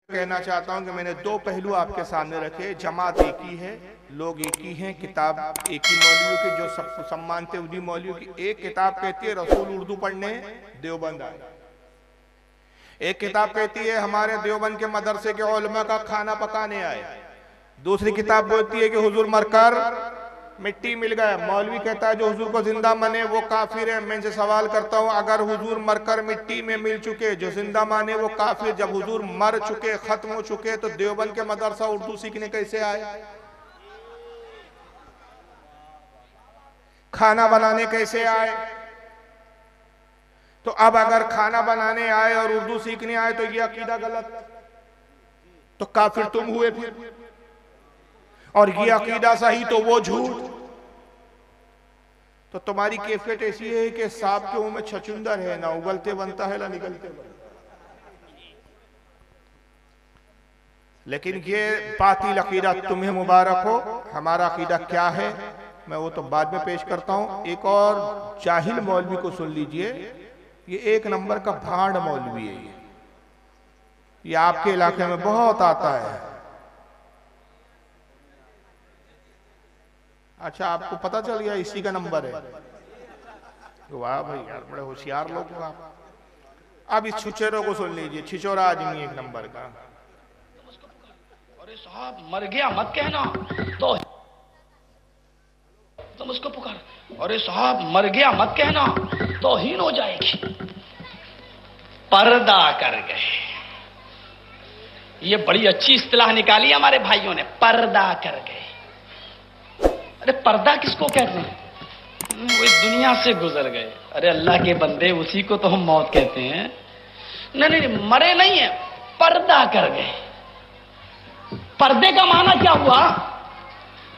कहना चाहता हूं कि मैंने दो पहलू आपके सामने रखे। जमात एक ही है, लोग एक ही हैं, किताब एक ही मौलवी की, जो सबको सम्मान थे उन्हीं मौलवी की। एक किताब कहती है रसूल उर्दू पढ़ने देवबंद आए, एक किताब कहती है हमारे देवबंद के मदरसे के उलमा का खाना पकाने आए, दूसरी किताब बोलती है कि हुजूर मरकर मिट्टी मिल गया। मौलवी कहता है जो हुजूर को जिंदा माने वो काफिर है। मैं इनसे सवाल करता हूं, अगर हुजूर मरकर मिट्टी में मिल चुके, जो जिंदा माने वो काफिर, जब हुजूर मर चुके, खत्म हो चुके, तो देवबंद के मदरसा उर्दू सीखने कैसे आए? खाना बनाने कैसे आए? तो अब अगर खाना बनाने आए और उर्दू सीखने आए तो ये अकीदा गलत, तो काफिर तुम हुए फिर, और ये अकीदा सही तो वो झूठ। तो तुम्हारी कैफियत ऐसी है कि सांप के मुंह में छचुंदर है, ना उगलते बनता है ना निकलते बनता। लेकिन ये बातिल अकीदा तुम्हें मुबारक हो। हमारा अकीदा क्या है मैं वो तो बाद में पेश करता हूं। एक और जाहिल मौलवी को सुन लीजिए, ये एक नंबर का भांड मौलवी है। ये आपके इलाके में बहुत आता है। अच्छा, आपको पता चल गया इसी का नंबर है? वाह भाई यार, बड़े होशियार लोग हो आप। अब इस छुचेरों को सुन लीजिए, छिचोरा आदमी एक नंबर का। अरे साहब मर गया मत कहना, तो तुम उसको पुकार। अरे साहब मर गया मत कहना, तो हीन हो जाएगी। पर्दा कर गए, ये बड़ी अच्छी इस्तिलाह निकाली हमारे भाइयों ने, पर्दा कर गए। अरे पर्दा किसको कहते हैं? वो इस दुनिया से गुजर गए। अरे अल्लाह के बंदे, उसी को तो हम मौत कहते हैं। नहीं नहीं, मरे नहीं है, पर्दा कर गए। पर्दे का माना क्या हुआ?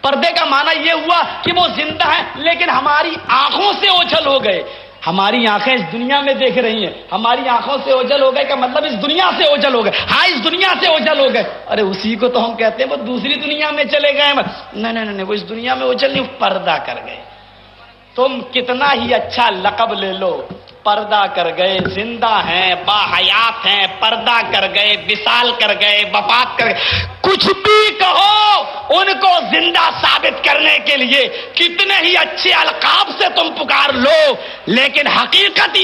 पर्दे का माना यह हुआ कि वो जिंदा है लेकिन हमारी आंखों से ओझल हो गए। हमारी आंखें इस दुनिया में देख रही हैं, हमारी आंखों से ओझल हो गए का मतलब इस दुनिया से ओझल हो गए। हाँ, इस दुनिया से ओझल हो गए। अरे उसी को तो हम कहते हैं वो दूसरी दुनिया में चले गए। नहीं नहीं नहीं, वो इस दुनिया में ओझल नहीं, पर्दा कर गए। तुम कितना ही अच्छा लक़ब ले लो, पर्दा कर गए। जिंदा हैं, बाहयात हैं, पर्दा कर गए, विसाल कर गए, वफात कर गए, कुछ भी कहो, उनको जिंदा साबित करने के लिए कितने ही अच्छे अलकाब से तुम पुकार लो, लेकिन हकीकत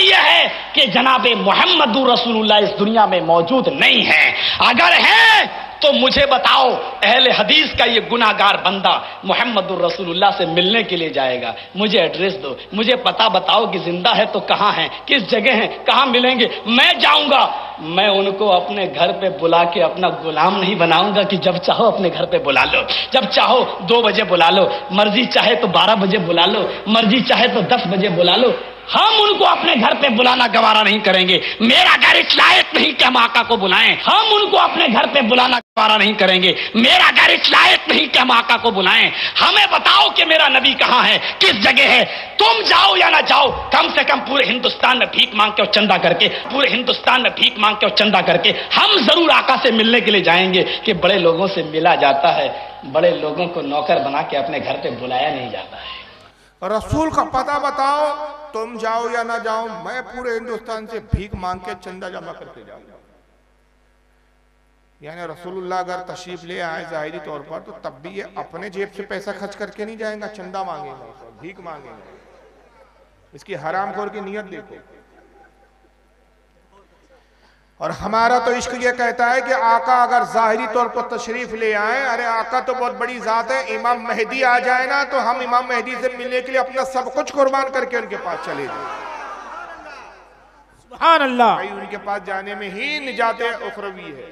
यह है कि जनाबे मोहम्मदुर रसूलुल्लाह इस दुनिया में मौजूद नहीं है। अगर है तो मुझे बताओ, अहले हदीस का ये गुनाहगार बंदा मोहम्मदुर रसूलुल्लाह से मिलने के लिए जाएगा, मुझे एड्रेस दो, मुझे पता बताओ कि जिंदा है तो कहां है, किस जगह है, कहां मिलेंगे, मैं जाऊंगा। मैं उनको अपने घर पे बुला के अपना गुलाम नहीं बनाऊंगा कि जब चाहो अपने घर पे बुला लो, जब चाहो 2 बजे बुला लो, मर्जी चाहे तो 12 बजे बुला लो, मर्जी चाहे तो 10 बजे बुला लो। हम उनको अपने घर पे बुलाना गवारा नहीं करेंगे। मेरा घर इस लायक नहीं कि हम आका को बुलाएं। हम उनको अपने घर पे बुलाना गवारा नहीं करेंगे। मेरा घर इस लायक नहीं कि हम आका को बुलाएं। हमें बताओ कि मेरा नबी कहां है, किस जगह है। तुम जाओ या ना जाओ, कम से कम पूरे हिंदुस्तान में भीख मांग के और चंदा करके, पूरे हिंदुस्तान में भीख मांग के और चंदा करके हम जरूर आका से मिलने के लिए जाएंगे। कि बड़े लोगों से मिला जाता है, बड़े लोगों को नौकर बना के अपने घर पे बुलाया नहीं जाता है। रसूल का पता बताओ, तुम जाओ या ना जाओ, मैं पूरे हिंदुस्तान से भीख मांग के चंदा जमा करके जाऊंगा। यानी रसूलुल्लाह अगर तशरीफ ले आए जाहिरी तौर पर, तो तब भी ये अपने जेब से पैसा खर्च करके नहीं जाएगा, चंदा मांगेगा, भीख मांगेगा। इसकी हरामखोर की नियत देखो। और हमारा तो इश्क ये कहता है कि आका अगर जाहिरी तौर पर तशरीफ ले आए, अरे आका तो बहुत बड़ी जात है, इमाम मेहदी आ जाए ना तो हम इमाम मेहदी से मिलने के लिए अपना सब कुछ कुर्बान करके उनके पास चले जाए। सुभान अल्लाह। भाई उनके पास जाने में ही निजात उखरवी है,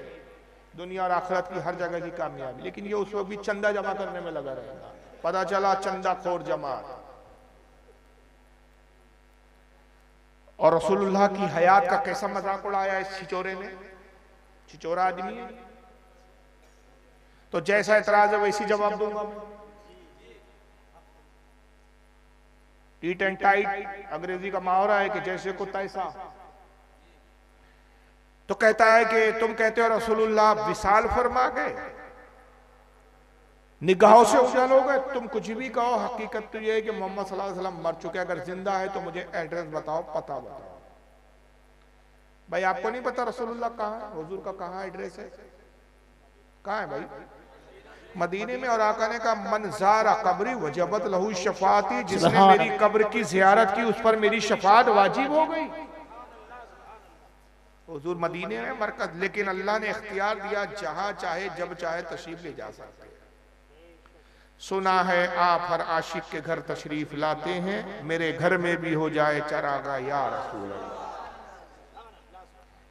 दुनिया और आखिरत की हर जगह की कामयाबी। लेकिन ये उस वक्त भी चंदा जमा करने में लगा रहेगा। पता चला चंदा खोर जमात। और रसूलुल्लाह की हयात का कैसा मजाक उड़ाया इस छिचोरे ने। छिचोरा आदमी है तो जैसा इतराज है वैसी जवाब दूंगा। टीट एंड टाइट अंग्रेजी का मुहावरा है कि जैसे को तैसा। तो कहता है कि तुम कहते हो रसूलुल्लाह विसाल फरमा गए, निगाहों से उजाल हो गए। तुम कुछ भी कहो, हकीकत तो यह है कि मोहम्मद सल्लल्लाहु अलैहि वसल्लम मर चुके। अगर जिंदा है तो मुझे एड्रेस बताओ, पता बताओ। भाई आपको नहीं पता रसूलुल्लाह कहाँ है, हुजूर का कहाँ एड्रेस है, कहाँ है भाई? मदीने में। और आका ने कहा मन ज़ारा कब्री वजबत लहू शफाती, जिसने मेरी कब्र की जियारत की उस पर मेरी शफात वाजिब हो गई। हुजूर मदीने में मरकज, लेकिन अल्लाह ने इख्तियार दिया जहां चाहे जब चाहे तशरीफ ले जा सकते। सुना है आप हर आशिक के घर तशरीफ लाते हैं, मेरे घर में भी हो जाए चरागा या रसूल अल्लाह।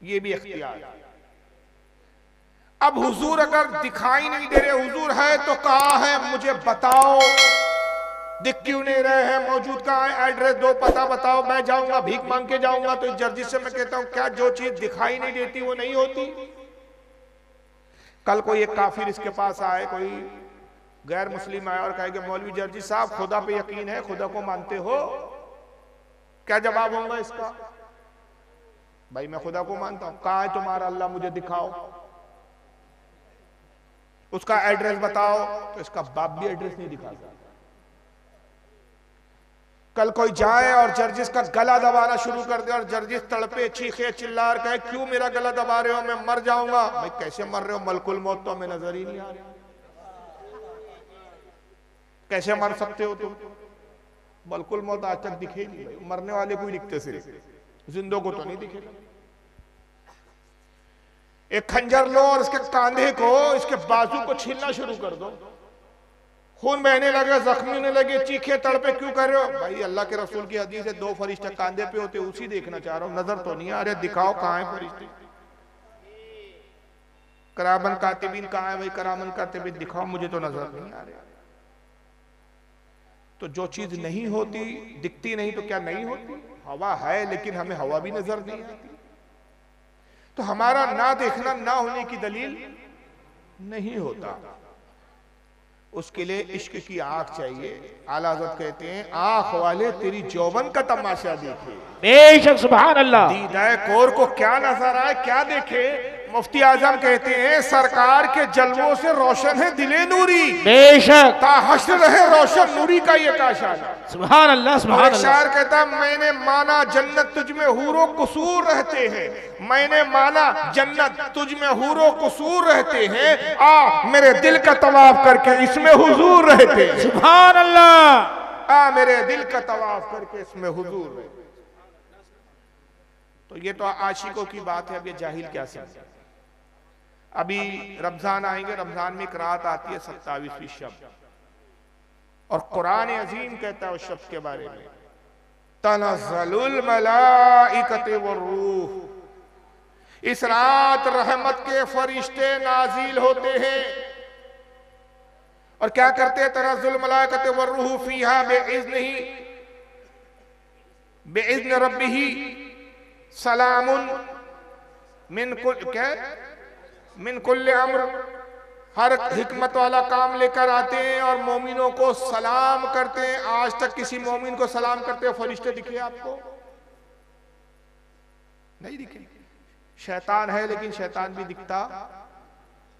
ये भी इख्तियार। अब हुजूर अगर दिखाई नहीं दे रहे, हुजूर है तो कहाँ है मुझे बताओ, दिख क्यों नहीं रहे हैं, मौजूद कहाँ है, एड्रेस दो, पता बताओ, मैं जाऊंगा भीख मांग के जाऊंगा। तो जर्जिस से मैं कहता हूं क्या जो चीज दिखाई नहीं देती वो नहीं होती? कल कोई एक काफिर इसके पास आए, कोई गैर मुस्लिम आया और कहे कि मौलवी जर्जिस साहब खुदा पे यकीन है, खुदा को मानते हो? क्या जवाब होगा इसका? भाई मैं खुदा को मानता हूं। कहाँ है तुम्हारा अल्लाह, मुझे दिखाओ, उसका एड्रेस बताओ। तो इसका बाप भी एड्रेस नहीं दिखाता। कल कोई जाए और जर्जिस का गला दबाना शुरू कर दे और जर्जिस तड़पे चीखे चिल्ला कहे क्यों मेरा गला दबा रहे हो, मैं मर जाऊंगा। भाई कैसे मर रहे हो, मलकुल मौत तो हमें नजर ही नहीं आ रहा, कैसे मर सकते हो तुम? मलकुल मौत आज तक दिखे नहीं भाई, मरने वाले को ही दिखते सिर्फ, जिंदों को तो नहीं दिखेगा। एक खंजर लो और इसके कांधे को, इसके बाजू को छीलना शुरू कर दो, खून बहने लगे, जख्मी होने लगे, चीखे तड़पे, क्यों कर रहे हो? भाई अल्लाह के रसूल की हदीस है, दो फरिश्ते कांधे पे होते, उसी देखना चाह रहा हूं, नजर तो नहीं आ रहे, दिखाओ कहाँ है फरिश्ते। करामन कातिबीन कहाँ है भाई, करामन कातिबीन दिखाओ, मुझे तो नजर नहीं आ रहे। तो जो चीज नहीं होती, दिखती नहीं तो क्या नहीं होती? हवा है लेकिन हमें हवा भी नजर नहीं आती। तो हमारा ना देखना ना होने की दलील नहीं होता। उसके लिए इश्क की आंख चाहिए। आला हज़रत कहते हैं आंख वाले तेरी जौवन का तमाशा देखे, बेशक सुभान अल्लाह। दीदाए कोर को क्या नजर आए, क्या देखे? मुफ्ती आजम कहते हैं सरकार के जलवों से रोशन है दिले नूरी, बेशक ताहश्र रहे रोशन नूरी का ये काशान। सुभान अल्लाह सुभान अल्लाह। शायर कहता है मैंने माना जन्नत तुझ में हूरो कुसूर रहते हैं, मैंने माना जन्नत तुझ में हूरो कुसूर रहते हैं, आ मेरे दिल का तवाफ करके इसमें हुजूर रहते हैं। सुभान अल्लाह। आ मेरे दिल का तवाफ करके इसमें हुजूर रहते। तो ये तो आशिकों की बात है। अब ये जाहिल क्या समझे? अभी रमजान आएंगे, रमजान में एक रात आती है 27वीं शब, और कुरान अजीम कहता है उस शब के बारे में तनज़्ज़लुल मलाइकतु वर्रूह, इस रात रहमत के फरिश्ते नाजिल होते हैं। और क्या करते हैं? तनज़्ज़ुलुल मलाइकतु वर्रूह फीहा बिइज़्नि रब्बिही सलामुन मिन कुल क्या मिन कुल्ले अम्र, हर हिकमत वाला काम लेकर आते हैं और मोमिनों को सलाम करते हैं। आज तक किसी मोमिन को सलाम करते हुए फरिश्ते दिखे आपको? नहीं दिखे। शैतान है लेकिन शैतान भी दिखता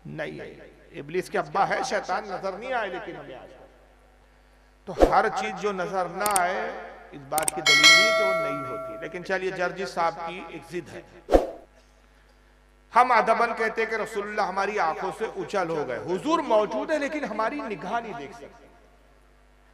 नहीं है। इब्लीस के अब्बा है शैतान, नजर नहीं आए लेकिन हमें आज। तो हर चीज जो नजर ना आए इस बात की दलील नहीं कि वो नहीं होती। लेकिन चलिए जर्जिस साहब की एक जिद है। हम अदबन कहते हैं कि रसूलुल्लाह हमारी आंखों से उछल हो गए। हुजूर मौजूद है लेकिन हमारी निगाह नहीं देख सकते।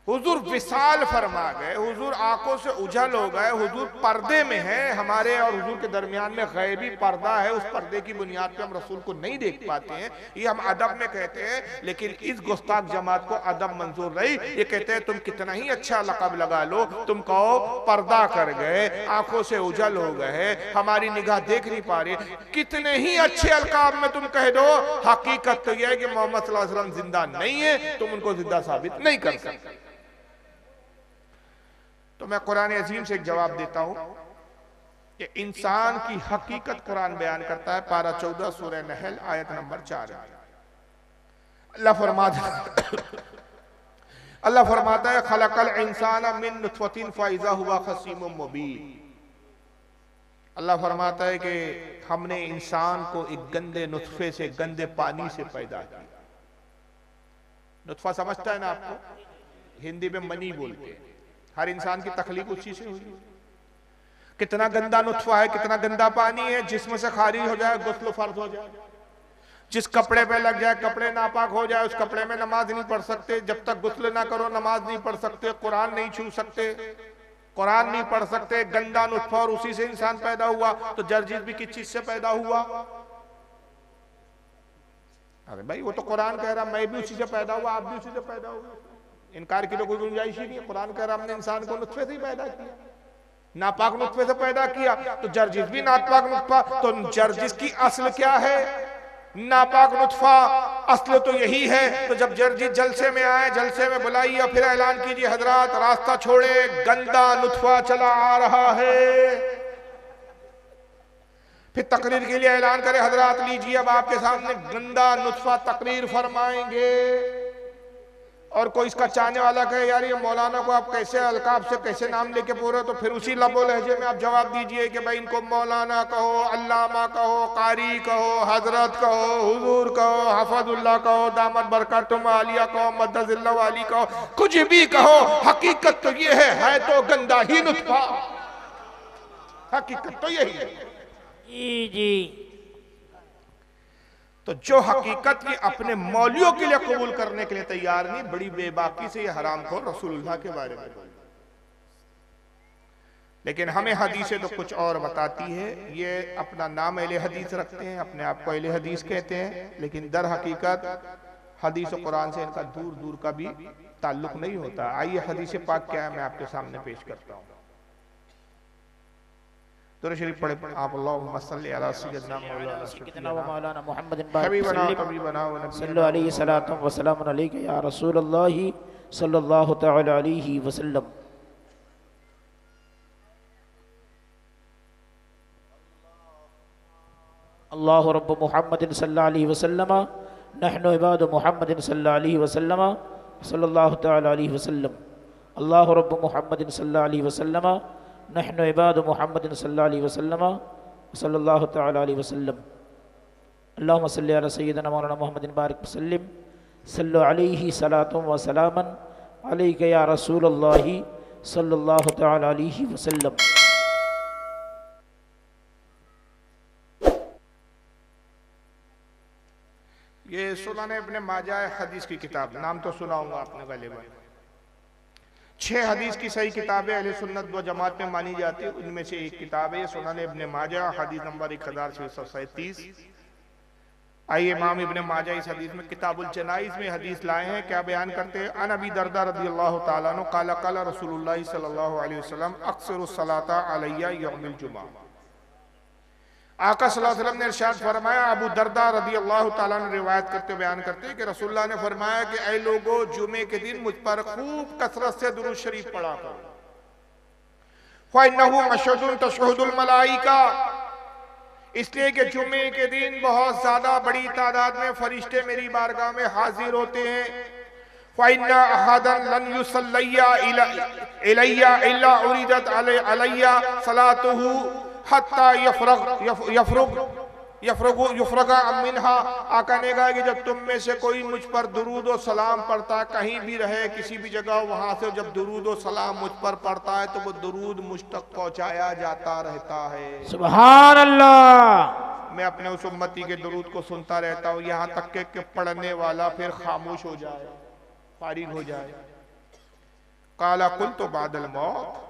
हुजूर विशाल फरमा गए, हुजूर आंखों से उछल हो गए, हुजूर पर्दे में है। हमारे और हुजूर के दरमियान में गैबी पर्दा है, उस पर्दे की बुनियाद पे हम रसूल को नहीं देख पाते हैं। ये हम अदब में कहते हैं। लेकिन इस गुस्ताख जमात को अदब मंजूर नहीं। ये कहते हैं तुम कितना ही अच्छा लक़ब लगा लो, तुम कहो पर्दा कर गए, आंखों से उजल हो गए, हमारी निगाह देख नहीं पा रही। कितने ही अच्छे अलकाब में तुम कह दो, हकीकत तो यह है कि मोहम्मद सल्लल्लाहु अलैहि वसल्लम जिंदा नहीं है, तुम उनको जिंदा साबित नहीं कर सकते। तो मैं कुरान अजीम से एक जवाब देता हूं कि इंसान की हकीकत कुरान बयान करता है। पारा 14 सूरह नहल आयत नंबर 4। अल्लाह फरमाता है खलकल इंसान मिन नुतफतिन फइज़ा हुवा खसीमुम मुबीन। अल्लाह फरमाता है कि हमने इंसान को एक गंदे नुतफे से, गंदे पानी से पैदा किया। नुतफा समझता है ना आपको? हिंदी में मनी बोलते हैं। हर इंसान की तखलीक उसी से हुई। कितना गंदा नुत्फा है, कितना गंदा पानी है, जिस्म से खारिज हो जाए गुस्ल फर्ज हो जाए। जिस कपड़े पे लग जाए, कपड़े नापाक हो जाए, उस कपड़े में नमाज नहीं पढ़ सकते, जब तक गुस्ल ना करो नमाज नहीं पढ़ सकते, कुरान नहीं छू सकते, कुरान नहीं पढ़ सकते। गंदा नुत्फा, और उसी से इंसान पैदा हुआ। तो जर्जिस भी किस चीज से पैदा हुआ? अरे भाई वो तो कुरान कह रहा मैं भी उसी से पैदा हुआ, आप भी उसी से पैदा हुआ, इनकार की तो कोई गुंजाइश ही नहीं है। कुरान कह रहा हमने इंसान को नुत्फे से ही पैदा किया, नापाक नुत्फे से पैदा किया। तो जर्जिस भी नापाक नुत्फा। तो जर्जिस की असल क्या है? नापाक नुत्फा। असल तो यही है। तो जब जर्जिस जलसे में आए, जलसे में बुलाइए, फिर ऐलान कीजिए हजरात रास्ता छोड़े, गंदा नुत्फा चला आ रहा है। फिर तकरीर के लिए ऐलान करे हजरात लीजिए अब आपके सामने गंदा नुत्फा तकरीर फरमाएंगे। और कोई इसका चाहने वाला कहे यार ये मौलाना को आप कैसे अलकाब से कैसे नाम लेके पूरे, तो फिर उसी लबो लहजे में आप जवाब दीजिए कि भाई इनको मौलाना कहो, अल्लामा कहो, कारी कहो, हजरत कहो, हुजूर कहो, हफजुल्लाह कहो, दामत बरकतुम आलिया कहो, मद्दजिल्लाह वाली कहो, कुछ भी कहो, हकीकत तो ये है तो गंदा ही नुत्फा। हकीकत तो यही है जी। तो जो हकीकत ये अपने मौलियों के लिए कबूल करने के लिए तैयार नहीं, बड़ी बेबाकी से ये हरामखोर रसूलुल्लाह के बारे में बोल। लेकिन हमें हदीसें तो कुछ और बताती है। ये अपना नाम अहले हदीस रखते हैं, अपने आप को अहले हदीस कहते हैं, लेकिन दर हकीकत हदीस और कुरान से इनका दूर दूर का भी ताल्लुक नहीं होता। आइए हदीस पाक क्या है मैं आपके सामने पेश करता हूँ। दुरूद शरीफ पढ़े आप अल्लाहुम्मा सल्ली अला सय्यिदना मौलाना मुहम्मद हबीबना तबीबना व सल्लल्लाहु अलैहि सलातु व सलाम अलैका या रसूलल्लाह सल्लल्लाहु तआला अलैहि वसल्लम। अल्लाहु रब्बु मुहम्मदिन सल्लल्लाहु अलैहि वसल्लम नहनु इबादु मुहम्मदिन सल्लल्लाहु अलैहि वसल्लम सल्लल्लाहु तआला अलैहि वसल्लम। अल्लाहु रब्बु मुहम्मदिन सल्लल्लाहु अलैहि वसल्लम नहनु इबादु मुहम्मदिन सल्लल्लाहु अलैहि वसल्लम सल्लल्लाहु तआला अलैहि वसल्लम। अल्लाहुम्मा सल्लि अला सय्यिदिना मौलाना मुहम्मदिन बारिक वसल्लिम सल्लु अलैहि सलातुम व सलामन अलैका या रसूलल्लाह सल्लल्लाहु तआला अलैहि वसल्लम। ये सुनाने इब्ने माजा हदीस की किताब, नाम तो सुनाऊंगा आपने गलिबन। 6 हदीस की सही किताबें अहले सुन्नत व जमात में मानी जाती है, उनमें से एक किताब है सुनाने इब्ने माजा, हदीस नंबर 1637। आइए इमाम इब्ने माजा इस हदीस में किताबुल जनाइज में हदीस लाए हैं। क्या बयान करते हैं? अन अबी दरदा रज़ियल्लाहु ताला अन्हु क़ाला क़ाला रसूलुल्लाह सल्लल्लाहु अलैहि वसल्लम अक्सरुस सलाता अलैया यौमुल जुमा। आका सल्लल्लाहु अलैहि वसल्लम ने इरशाद फरमाया, अबू दरदा रज़ियल्लाहु ताला अन्हु रिवायत करते बयान करते हैं कि रसूलुल्लाह ने फरमाया कि ऐ लोगों, जुमे के दिन मुझ पर खूब कसरत से दुरूद शरीफ पढ़ा करो। फ़इन्नहु मशहुदुन तशहुदुल मलाइका, इसलिए कि जुमे के दिन बहुत ज्यादा बड़ी तादाद में फरिश्ते मेरी बारगाह में हाजिर होते हैं। फ़इन्ना अहदन लन युसल्लिया इलैया इल्ला उरिदत अलैया सलातुहु हत्ता यफरगा मिन्हा। आका ने कहा कि जब तुम में से कोई मुझ पर दुरूद और सलाम पढ़ता, कहीं भी रहे किसी भी जगह, वहां से जब दुरूद और सलाम मुझ पर पढ़ता है तो वो दुरूद मुझ तक पहुंचाया जाता रहता है। सुभान अल्लाह। मैं अपने उस उम्मती के दुरूद को सुनता रहता हूँ, यहाँ तक के पढ़ने वाला फिर खामोश हो जाए, फारिग हो जाए। काला कुल तो बादल मौत।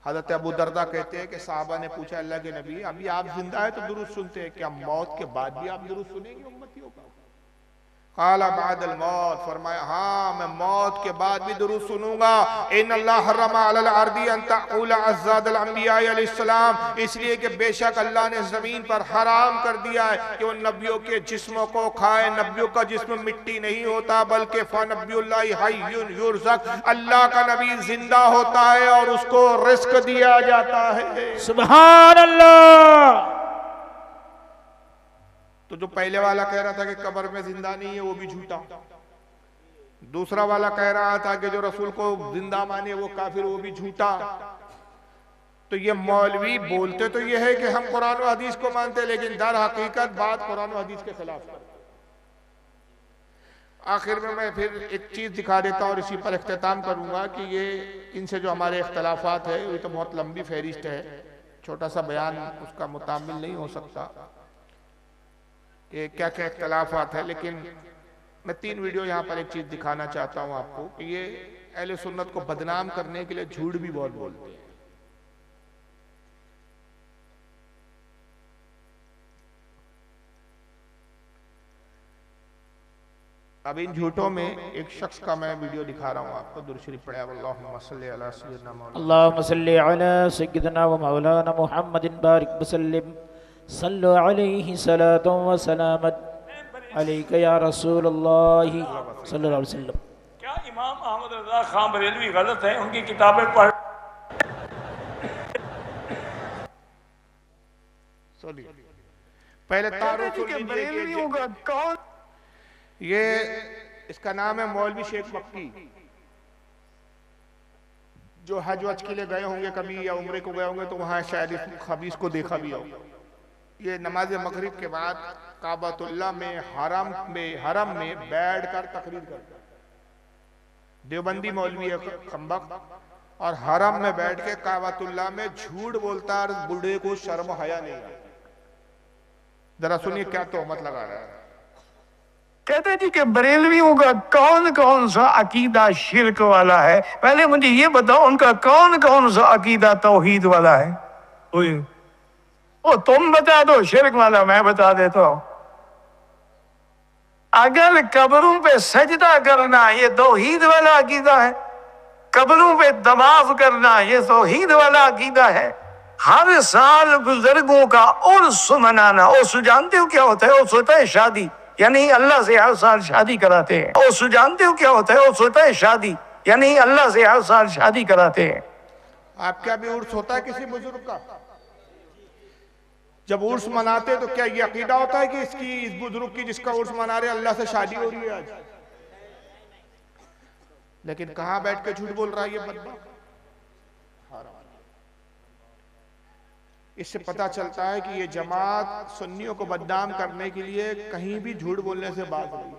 हजरत अबू दरदा कहते हैं कि साहबा ने पूछा अल्लाह के नबी, अभी आप जिंदा है तो दुरूद सुनते हैं, क्या मौत के बाद भी आप दुरूद सुनेंगे उम्मतियों का? काला बादल मौत, फरमाया हाँ मैं मौत के बाद भी दुरूद सुनूंगा। इन अल्लाह हर्रमा अलल अर्दी अन तक़ूला अज़्ज़ादल अंबिया अलैहिस्सलाम, इसलिए कि बेशक अल्लाह ने जमीन पर हराम कर दिया है कि वो नबियों के जिस्मों को खाए। नबियों का जिस्म मिट्टी नहीं होता, बल्कि फ़नबियुल्लाहि हय्युन युरज़क़, अल्लाह का नबी जिंदा होता है और उसको रिस्क दिया जाता है। सुभान अल्लाह। तो जो पहले वाला कह रहा था कि कब्र में जिंदा नहीं है वो भी झूठा, दूसरा वाला कह रहा था कि जो रसूल को जिंदा माने वो काफिर, वो भी झूठा। तो ये मौलवी बोलते तो ये है कि हम कुरान और हदीस को मानते, लेकिन दर हकीकत बात कुरान और हदीस के खिलाफ है। आखिर में मैं फिर एक चीज़ दिखा देता हूँ और इसी पर इख्तिताम करूँगा कि ये इनसे जो हमारे इख्तलाफात है ये तो बहुत लंबी फहरिस्त है, छोटा सा बयान उसका मुताबिल नहीं हो सकता कि क्या क्या इख्तलाफात है। लेकिन मैं 3 वीडियो यहाँ पर एक चीज़ दिखाना चाहता हूँ आपको कि ये अहले सुन्नत को बदनाम करने के लिए झूठ भी बहुत बोलते हैं। अब इन झूठों में एक शख्स का मैं वीडियो दिखा रहा हूँ आपको। दुरूद शरीफ पढ़े अल्लाहुम्मा सल्ली अला सय्यिदना मौलाना अल्लाहुम्मा सल्ली अला सय्यिदना व मौलाना मुहम्मदिन बारिक वसल्लिम सल्लु अलैहि सलातु व सलामत अलैका या रसूलल्लाह सल्लल्लाहु अलैहि वसल्लम। क्या इमाम अहमद रज़ा खान बरेलवी गलत है? उनकी किताबें पढ़ पहले तारुफ सुन लीजिए। कौन ये? इसका नाम है मौलवी शेख मक्की, जो हज वज के लिए गए होंगे कभी या उम्रे को गए होंगे तो वहां शायद इस खबीस को देखा भी हो। ये नमाज मगरिब के बाद काबतुल्लाह में हरम में बैठकर तकरीर करता है। देवबंदी मौलवी है खंबक, और हरम में बैठ के काबतुल्लाह में झूठ बोलता है और बूढ़े को शर्म हया नहीं आता। जरा सुनिए क्या तोहमत लगा रहा है। कहते जी कि बरेलवियों का कौन कौन सा अकीदा शिरक वाला है? पहले मुझे ये बताओ उनका कौन कौन सा अकीदा तौहीद वाला है? ओ तुम बता दो शिरक वाला, मैं बता देता हूं। अगर कब्रों पे सजदा करना ये तौहीद वाला अकीदा है, कब्रों पे तवाफ करना ये तौहीद वाला अकीदा है, हर साल बुजुर्गों का उर्स मनाना, उर्स जानते हो क्या होता है? उर्स होता है शादी, यानी अल्लाह से हर साल शादी कराते हैं। उर्स जानते हो क्या होता है? उर्स होता है शादी, यानी अल्लाह से हर साल शादी कराते हैं। आपका भी उर्स होता है किसी बुजुर्ग का? जब उर्स मनाते तो क्या ये अकीदा होता है कि इस बुजुर्ग की जिसका उर्स मना रहे अल्लाह से शादी हो रही है आज? लेकिन कहां बैठ के झूठ बोल रहा है ये बंदा। इससे पता चलता है कि ये जमात सुन्नियों को बदनाम करने के लिए कहीं भी झूठ बोलने से बाज नहीं।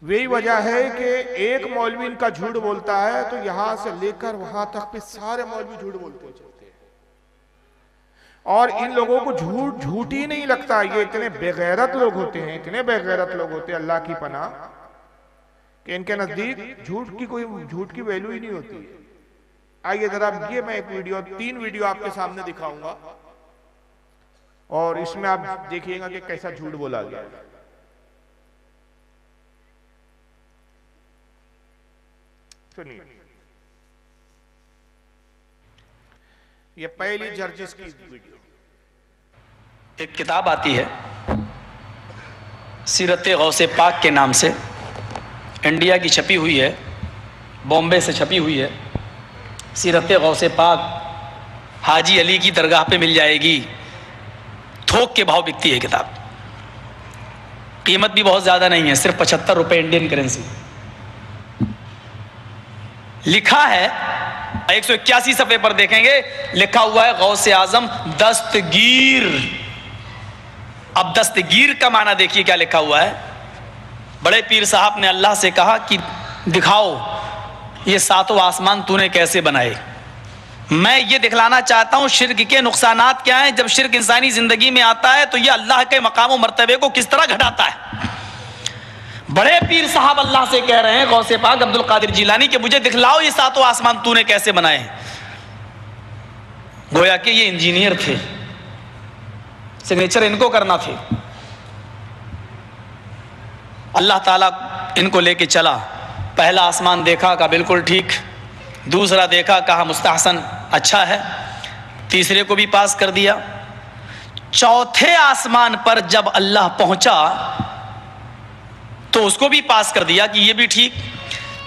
वही वजह है कि एक मौलवी इनका झूठ बोलता है तो यहां से लेकर वहां तक पे सारे मौलवी झूठ बोलते चलते हैं, और इन लोगों को झूठ ही नहीं लगता। ये इतने बेगैरत लोग होते हैं, इतने बेगैरत लोग होते हैं अल्लाह की पनाह, कि इनके नजदीक झूठ की वैल्यू ही नहीं होती है। आइए जरा ये मैं एक वीडियो 3 वीडियो आपके सामने दिखाऊंगा और इसमें आप देखिएगा कि कैसा झूठ बोला गया। सुनिए, ये पहली जर्जिस की वीडियो। एक किताब आती है सीरत गौसे पाक के नाम से, इंडिया की छपी हुई है, बॉम्बे से छपी हुई है। सीरत गौसे पाक हाजी अली की दरगाह पे मिल जाएगी, थोक के भाव बिकती है किताब। कीमत भी बहुत ज़्यादा नहीं है, सिर्फ 75 रुपये इंडियन करेंसी। लिखा है 181 सफ़े पर देखेंगे, लिखा हुआ है गौसे आजम दस्तगीर। अब दस्तगीर का माना देखिए क्या लिखा हुआ है। बड़े पीर साहब ने अल्लाह से कहा कि दिखाओ ये 7 आसमान तूने कैसे बनाए। मैं ये दिखलाना चाहता हूं शिर्क के नुकसानात क्या हैं। जब शिर्क इंसानी जिंदगी में आता है तो ये अल्लाह के मकाम और मर्तबे को किस तरह घटाता है। बड़े पीर साहब अल्लाह से कह रहे हैं, गौसे पाक अब्दुल कादिर जिलानी, कि मुझे दिखलाओ ये 7 आसमान तूने कैसे बनाए। गोया कि ये इंजीनियर थे, सिग्नेचर इनको करना थे। अल्लाह ताला इनको लेके चला। पहला आसमान देखा, कहा बिल्कुल ठीक। दूसरा देखा, कहा मुस्तहसन, अच्छा है। तीसरे को भी पास कर दिया। चौथे आसमान पर जब अल्लाह पहुंचा तो उसको भी पास कर दिया कि ये भी ठीक।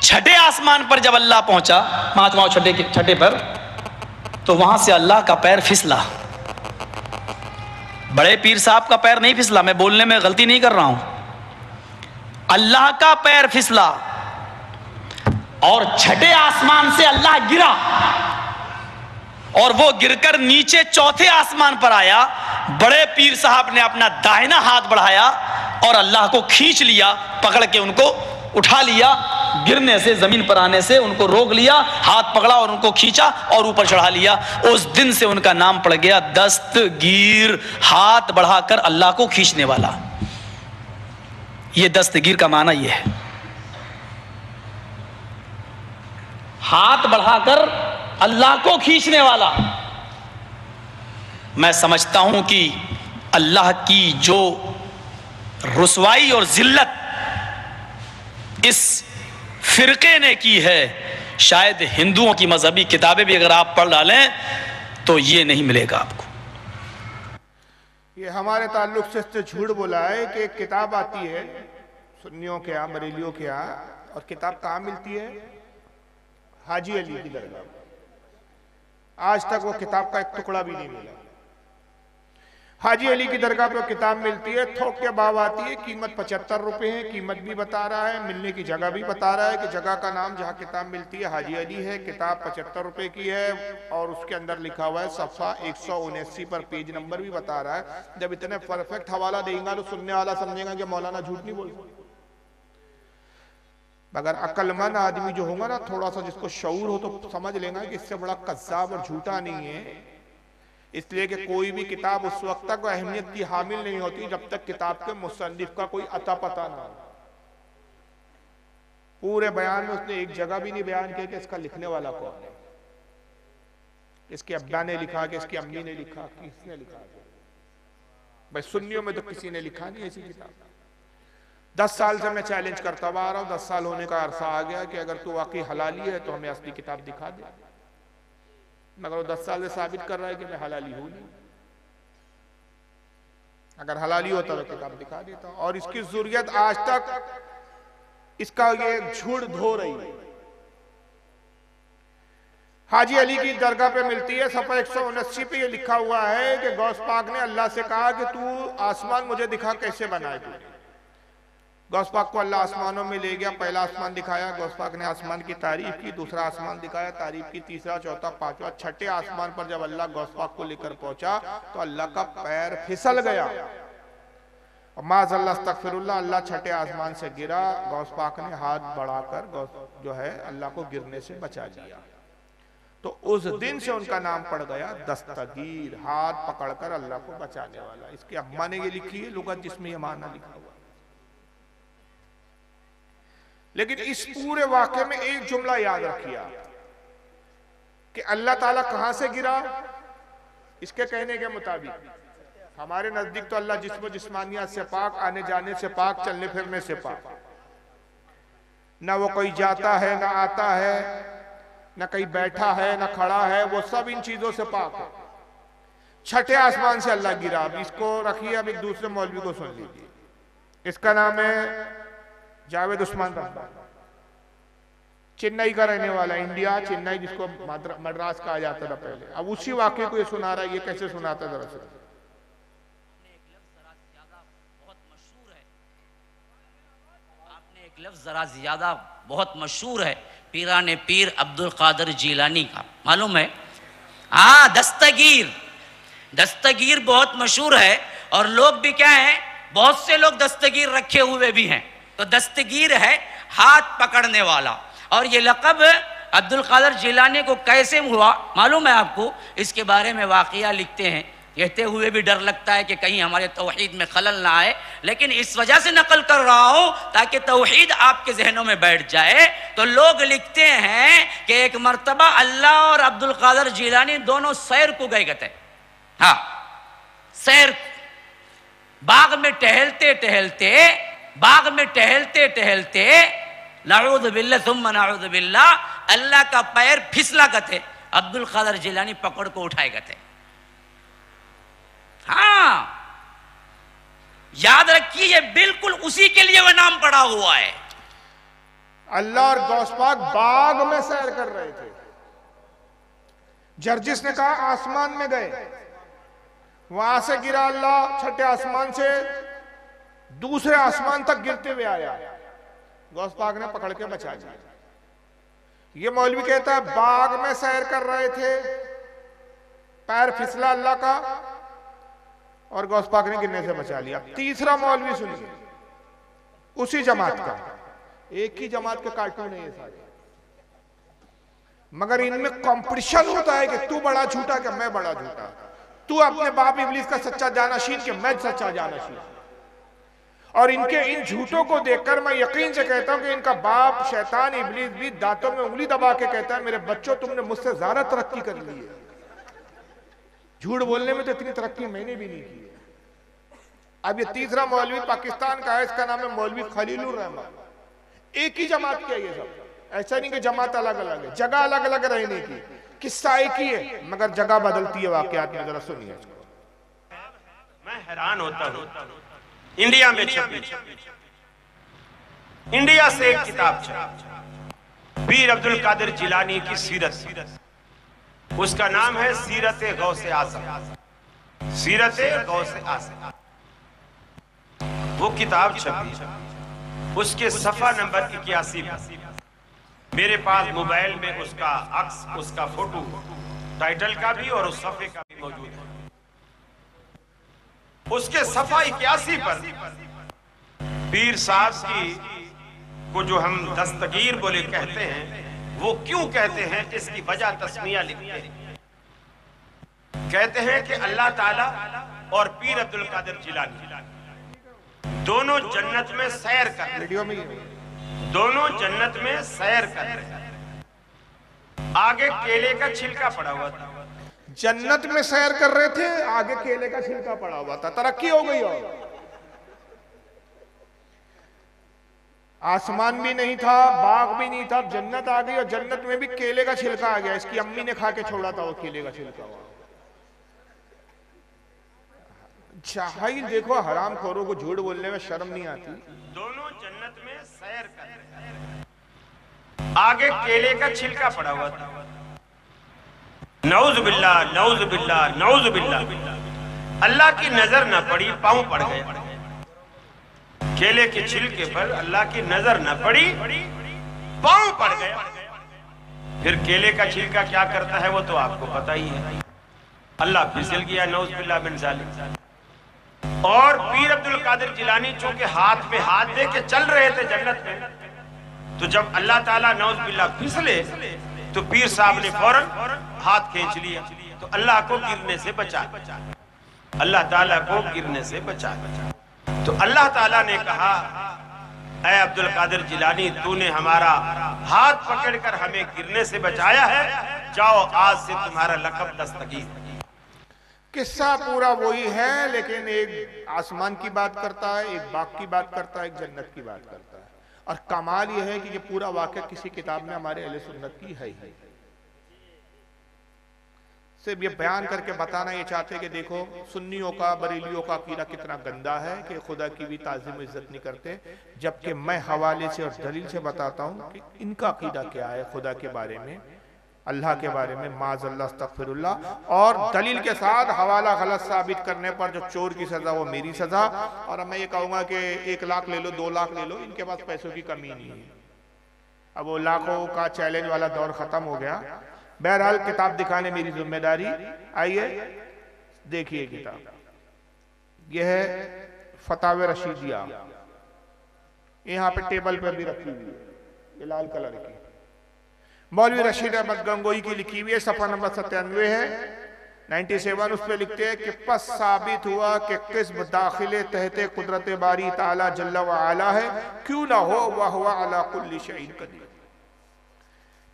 छठे आसमान पर जब अल्लाह पहुंचा, 5वां छठे पर, तो वहां से अल्लाह का पैर फिसला। बड़े पीर साहब का पैर नहीं फिसला, मैं बोलने में गलती नहीं कर रहा हूं, अल्लाह का पैर फिसला और छठे आसमान से अल्लाह गिरा और वो गिरकर नीचे चौथे आसमान पर आया। बड़े पीर साहब ने अपना दाहिना हाथ बढ़ाया, और अल्लाह को खींच लिया, पकड़ के उनको उठा लिया, गिरने से, जमीन पर आने से उनको रोक लिया, हाथ पकड़ा और उनको खींचा और ऊपर चढ़ा लिया। उस दिन से उनका नाम पड़ गया दस्तगीर, हाथ बढ़ाकर अल्लाह को खींचने वाला। यह दस्तगीर का माना यह है, हाथ बढ़ाकर अल्लाह को खींचने वाला। मैं समझता हूं कि अल्लाह की जो रुसवाई और जिल्लत इस फिरके ने की है, शायद हिंदुओं की मजहबी किताबें भी अगर आप पढ़ डालें तो ये नहीं मिलेगा आपको। ये हमारे ताल्लुक से इससे झूठ बोला है कि एक किताब आती है सुन्नियों के यहाँ, बरेलियों के यहाँ, और किताब कहाँ मिलती है? हाजी अली की दरगाह। आज तक वो किताब का एक टुकड़ा भी नहीं मिला। हाजी अली की दरगाह पे किताब मिलती है, थोक के भाव आती है, कीमत 75 रुपए है, कीमत भी बता रहा है, मिलने की जगह भी बता रहा है कि जगह का नाम जहाँ किताब मिलती है हाजी अली है, किताब 75 रुपए की है, और उसके अंदर लिखा हुआ है सफ़ा 179 पर, पेज नंबर भी बता रहा है। जब इतने परफेक्ट हवाला देगा तो सुनने वाला समझेगा कि मौलाना झूठ नहीं बोलता। मगर अक्लमंद आदमी जो होगा ना, थोड़ा सा जिसको शऊर हो, तो समझ लेगा कि इससे बड़ा कज़्ज़ाब और झूठा नहीं है। इसलिए कि कोई भी किताब उस वक्त तक अहमियत की हामिल नहीं होती जब तक किताब के मुसन्निफ का कोई अता पता ना हो। पूरे बयान में उसने एक जगह भी नहीं बयान किया कि इसका लिखने वाला कौन है, इसके अब्बा ने लिखा कि इसकी अम्मी ने लिखा, किसने लिखा। भाई सुन्नियों में तो किसी ने लिखा नहीं ऐसी किताब। 10 साल से मैं चैलेंज करता हुआ आ रहा हूं, 10 साल होने का अरसा आ गया कि अगर तू वाकई हलाली है तो हमें असली किताब दिखा दे। मगर वो 10 साल से साबित कर रहा है कि मैं हलाली हूं नहीं। अगर हलाली होता तो किताब दिखा देता। और इसकी ज़रूरत आज तक इसका ये झूठ धो रही है। हाजी अली की दरगाह पे मिलती है, सफ़ा 179 पे ये लिखा हुआ है कि गौस पाक ने अल्लाह से कहा कि तू आसमान मुझे दिखा, कैसे बनाए तू। गौस पाक को अल्लाह आसमानों में ले गया, पहला आसमान दिखाया, गौस पाक ने आसमान की तारीफ की, दूसरा आसमान दिखाया, तारीफ की, तीसरा, चौथा, पांचवा, छठे आसमान पर जब अल्लाह गौस पाक को लेकर पहुंचा तो अल्लाह का पैर फिसल गया। माज़अल्लाह अस्तग़फिरुल्लाह, अल्लाह छठे आसमान से गिरा। गौस पाक ने हाथ बढ़ाकर गौस जो है अल्लाह को गिरने से बचा लिया। तो उस दिन से उनका नाम पड़ गया दस्तगीर, हाथ पकड़कर अल्लाह को बचाने वाला। इसकी अम्मा ने ये लिखी है लुगत जिसमें ये माना लिखा हुआ। लेकिन इस पूरे वाक़े में एक जुमला याद रखिए कि अल्लाह ताला कहां से गिरा। इसके कहने के मुताबिक हमारे नजदीक तो अल्लाह जिस्म जिस्मानियत से पाक, आने जाने से पाक, चलने फिरने से पाक, ना वो कोई जाता है ना आता है, ना कहीं बैठा है ना खड़ा है, वो सब इन चीजों से पाक है। छठे आसमान से अल्लाह गिरा। अब इसको रखिए, अब एक दूसरे मौलवी को सुन लीजिए। इसका नाम है जावेद उस्मान रब्बानी, चेन्नई का रहने वाला, इंडिया, चेन्नई, जिसको मद्रास कहा जाता था पहले। अब उसी वाक्य को ये सुना रहा है। ये कैसे सुनाता है दरअसल? आपने एक लफ्ज जरा ज्यादा बहुत मशहूर है, पीराने पीर अब्दुल कादिर जीलानी का, मालूम है? हाँ, दस्तगीर। दस्तगीर बहुत मशहूर है और लोग भी क्या है, बहुत से लोग दस्तगीर रखे हुए भी हैं। तो दस्तगीर है हाथ पकड़ने वाला। और ये लक़ब अब्दुल कादिर जिलानी को कैसे हुआ मालूम है आपको? इसके बारे में वाक़िया लिखते हैं। कहते हुए भी डर लगता है कि कहीं हमारे तौहीद में खलल ना आए, लेकिन इस वजह से नकल कर रहा हूं ताकि तौहीद आपके जहनों में बैठ जाए। तो लोग लिखते हैं कि एक मर्तबा अल्लाह और अब्दुल कादिर जिलानी दोनों सैर को गए थे। हाँ, सैर, बाग में टहलते टहलते, बाग में टहलते टहलते, नाऊज़ु बिल्लाह सुम्मा नाऊज़ु बिल्लाह, अल्लाह का पैर फिसला गए। अब्दुल कादिर जिलानी पकड़ को उठाए गए। हाँ, याद रखिए, ये बिल्कुल उसी के लिए वह नाम पड़ा हुआ है। अल्लाह और गौस पाक बाग में सैर कर रहे थे। जर्जिस ने कहा आसमान में गए, वहां से गिरा अल्लाह, छठे आसमान से दूसरे आसमान तक गिरते हुए आया, गौस पाक ने पकड़ के बचा दिया। ये मौलवी कहता है बाग में सैर कर रहे थे, पैर फिसला अल्लाह का और गौस पाक ने गिरने से बचा लिया। तीसरा मौलवी सुनिए, उसी जमात का, एक ही जमात के कार्टून है ये सारे, मगर इनमें कंपटीशन होता है कि तू बड़ा झूठा कि मैं बड़ा झूठा, तू अपने बाप इब्लीस का सच्चा जानशीन कि मैं सच्चा जानशीन। और इनके इन झूठों को देखकर मैं यकीन से कहता हूं कि इनका बाप शैतान इब्लीस भी दांतों में उंगली दबा के कहता है मेरे बच्चों तुमने मुझसे ज्यादा तरक्की कर ली है, झूठ बोलने में तो इतनी तरक्की मैंने भी नहीं की है। अब ये तीसरा मौलवी पाकिस्तान का है, इसका नाम है मौलवी खलीलुर रहमान, एक ही जमात के ये सब, ऐसा नहीं कि जमात अलग अलग है, जगह अलग अलग रहने की, किस्सा एक ही है मगर जगह बदलती है वाकयात में। जरा सुनिए इसको। मैं हैरान होता हूं, इंडिया में छपी, इंडिया से एक किताब छपी पीर अब्दुल कादिर जिलानी की सीरत, उसका नाम है सीरत गौसे आज़म, सीरत गौसे आज़म। वो किताब छपी, उसके सफा नंबर 81 मेरे पास मोबाइल में उसका अक्स, उसका फोटो, टाइटल का भी और उस सफे का भी मौजूद है। उसके सफा 81 पर पीर साहब की को जो हम दस्तगीर बोले कहते हैं, वो क्यों कहते हैं इसकी वजह तस्मिया लिखते हैं। कहते हैं कि अल्लाह ताला और पीर अब्दुल कादिर जिलानी दोनों जन्नत में सैर कर रहे, वीडियो में दोनों जन्नत में सैर कर रहे। आगे केले का छिलका पड़ा हुआ था, जन्नत में सैर कर रहे थे, आगे केले का छिलका पड़ा हुआ था, तरक्की हो गई। और आसमान भी नहीं था, बाग भी नहीं था, जन्नत आ गई और जन्नत में भी केले का छिलका आ गया। इसकी अम्मी ने खा के छोड़ा था वो केले का छिलका। जाहिल देखो, हराम खोरों को झूठ बोलने में शर्म नहीं आती। दोनों जन्नत में सैर कर रहे, आगे केले का छिलका पड़ा हुआ था। नऊज़ बिल्लाह, नऊज़ बिल्लाह, नऊज़ बिल्लाह। अल्लाह की नजर न पड़ी, पांव पड़ गए। केले के छिलके पर अल्लाह की नजर न पड़ी, पांव पड़ गया। फिर केले का छिलका क्या करता है वो तो आपको पता ही है। अल्लाह फिसल गया, नऊज़ बिल्लाह मिन ज़ालिक। और पीर अब्दुल कादिर जिलानी चूंकि हाथ पे हाथ दे के चल रहे थे जन्नत में, तो जब अल्लाह ताला नऊज़ बिल्लाह फिसले तो पीर साहब ने फौरन हाथ खींच लिया, तो अल्लाह को गिरने से बचा, अल्लाह ताला को गिरने से बचा। तो अल्लाह ताला ने कहा, ऐ अब्दुल कादिर जिलानी, तूने हमारा हाथ पकड़कर हमें गिरने से बचाया है, जाओ आज से तुम्हारा लक़ब दस्तगीर। किस्सा पूरा वही है, लेकिन एक आसमान की बात करता है, एक बाग की बात करता है, एक जन्नत की बात करता है। और कमाल यह है कि ये पूरा वाक़या किसी किताब में हमारे अहले सुन्नत की है ही। सिर्फ ये बयान करके बताना ये चाहते कि देखो सुन्नियों का, बरेलियों का अकीदा कितना गंदा है कि खुदा की भी ताज़ीम इज्जत नहीं करते, जबकि मैं हवाले से और दलील से बताता हूँ कि इनका अकीदा क्या है खुदा के बारे में, अल्लाह के बारे में, माज़अल्लाह अस्तग़फिरुल्लाह। और दलील के साथ हवाला गलत साबित करने पर जो चोर की सजा वो मेरी सजा। और मैं ये कहूँगा कि 1 लाख ले लो, 2 लाख ले लो, इनके पास पैसों की कमी नहीं है। अब वो लाखों का चैलेंज वाला दौर खत्म हो गया। बहरहाल किताब दिखाने मेरी जिम्मेदारी। आइए देखिए किताब, यह है फतावे रशीदिया, यहाँ पे टेबल पर भी रखी हुई है, ये लाल कलर की मौलवी रशीद अहमद गंगोई की लिखी हुई है, सफा नंबर 97 है, 97। उस पर लिखते हैं कि पस साबित हुआ कि किस्म दाखिले तहते कुदरत बारी ताला जल्ला व आला है, क्यों ना हो वह हुआ अला कुल्ली शैइन कदीर।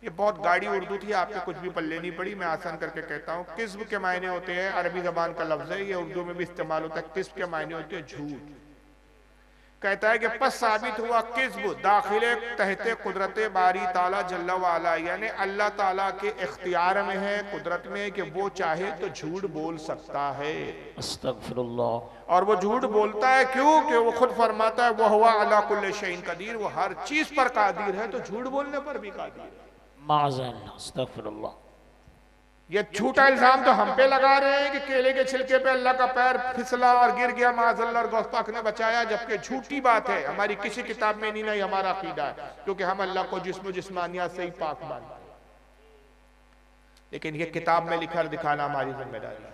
ये बहुत गाढ़ी उर्दू थी, आपके कुछ भी पल्ले नहीं पड़ी, मैं आसान करके कहता हूँ। किस्म के मायने होते हैं, अरबी जबान का लफ्ज है, ये उर्दू में भी इस्तेमाल होता है। किस्म के मायने होते हैं झूठ। कहता है कि पस साबित हुआ किस्म दाखिले तहते कुदरत बारी ताला जल्ला वाला, यानी अल्लाह ताला के इख्तियार में है, कुदरत में, कि वो चाहे तो झूठ बोल सकता है। अस्तगफिरुल्लाह। और वो झूठ बोलता है क्यों? कि वो खुद फरमाता है वह हुआ अला कुल्ली शैइन कदीर, वो हर चीज पर कादिर है, तो झूठ बोलने पर भी कादिर है। माज़अल्लाह, अस्तगफिरुल्लाह। ये झूठा इल्जाम तो हम पे लगा रहे हैं कि केले के छिलके पे अल्लाह का पैर फिसला और गिर गया, माज़अल्लाह, और गौस पाक ने बचाया, जबकि झूठी बात है। हमारी किसी किताब में नहीं हमारा अकीदा है, क्योंकि हम अल्लाह को जिस्म जिस्मानियत से ही पाक मानते हैं। लेकिन ये किताब में लिखा दिखाना हमारी जिम्मेदारी है।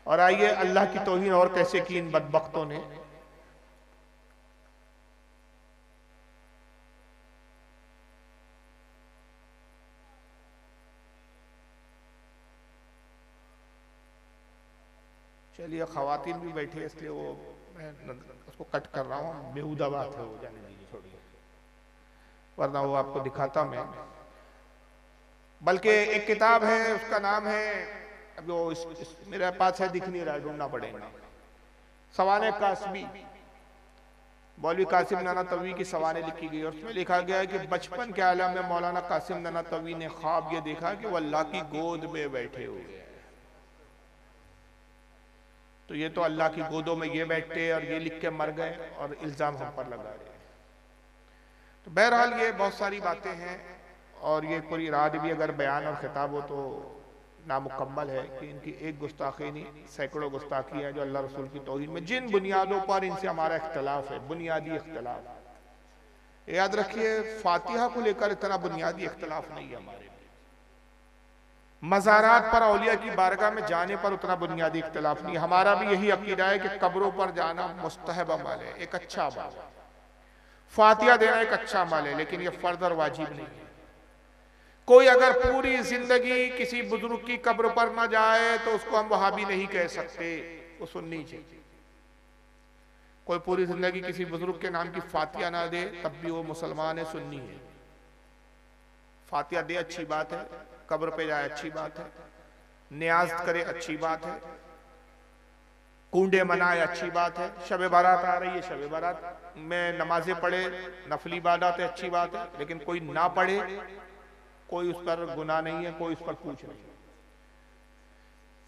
और आइए अल्लाह की तौहीन और कैसे की इन बदबख्तों ने। चलिए खवातीन भी बैठी है इसलिए वो मैं उसको कट कर रहा हूँ, बेहुदा बात है वो, जाने दीजिए छोड़िए, वरना वो आपको दिखाता मैं। बल्कि एक किताब है उसका नाम है, अब वो मेरे पास है, दिख नहीं रहा, ढूंढना पड़ेगा, सवाने कासमी, मौलवी कासिम नानातवी की सवाने लिखी गई, और उसमें लिखा गया है कि बचपन के आलम में मौलाना कासिम नानातवी ने ख्वाब ये देखा कि वो अल्लाह की गोद में बैठे हुए हैं। तो ये तो अल्लाह की गोदों में ये बैठते और ये लिख के मर गए और इल्जाम हम पर लगा रहे। तो बहरहाल ये बहुत सारी बातें हैं, और ये पूरी रात भी अगर बयान और खिताब हो तो नामुकम्मल है कि इनकी एक गुस्ताखी नहीं, सैकड़ों गुस्ताखी है जो अल्लाह रसूल की तौहीन में, जिन बुनियादों पर इनसे हमारा इख्तलाफ है, बुनियादी इख्तलाफ। याद रखिए फातिहा को लेकर इतना बुनियादी इख्तलाफ नहीं है हमारे, मज़ारात पर औलिया की बारगाह में जाने पर उतना बुनियादी इख्तलाफ नहीं। हमारा भी यही अकीदा है कि कब्रों पर जाना मुस्तहब अमल है, एक अच्छा अमल है, फातिहा देना एक अच्छा अमल है, लेकिन यह फर्ज और वाजिब नहीं है। कोई अगर पूरी जिंदगी किसी बुजुर्ग की कब्र पर ना जाए तो उसको हम वहाबी नहीं कह सकते, वो सुन्नी चाहिए। कोई पूरी जिंदगी किसी बुजुर्ग के नाम की फातिहा ना दे तब भी वो मुसलमान है, सुन्नी है। फातिहा दे अच्छी बात है, कब्र पे जाए अच्छी बात है, नियाज करे अच्छी बात है, कूंडे मनाए अच्छी बात है, शब बारात आ रही है, शब बारात में नमाजें पढ़े, नफली इबादत है, अच्छी बात है, लेकिन कोई ना पढ़े कोई उस पर गुनाह नहीं है, कोई उस पर पूछ नहीं।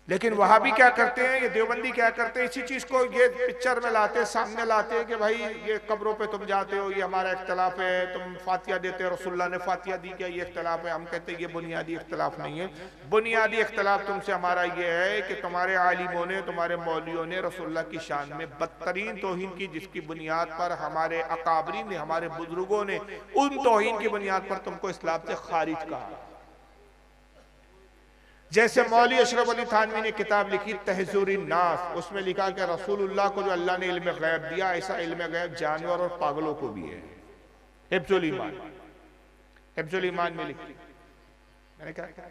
लेकिन वहाबी क्या करते हैं, ये देवबंदी क्या करते हैं, इसी चीज को ये पिक्चर में लाते, सामने लाते हैं कि भाई ये कब्रों पे तुम जाते हो, ये हमारा इख्तलाफ है, तुम फातिहा देते हो, रसूलुल्लाह ने फातिहा दी क्या, ये इख्तलाफ है। हम कहते हैं ये बुनियादी इख्तलाफ नहीं है। बुनियादी इख्तलाफ तुमसे हमारा ये है कि तुम्हारे आलिमों ने, तुम्हारे मौलवियों ने रसूलुल्लाह की शान में बदतरीन तौहीन की, जिसकी बुनियाद पर हमारे अकाबरीन ने, हमारे बुजुर्गों ने उन तौहीन की बुनियाद पर तुमको इस्लाम से खारिज कहा। जैसे मौलवी अशरफ अली थानवी ने किताब लिखी तहज़ुरुन नास, उसमें लिखा कि रसूलुल्लाह को जो अल्लाह ने इल्म गैब दिया, ऐसा इल्म गैब जानवर और पागलों को भी है। हिफ्ज़ुल ईमान, हिफ्ज़ुल ईमान में लिखी, मैंने क्या कहा,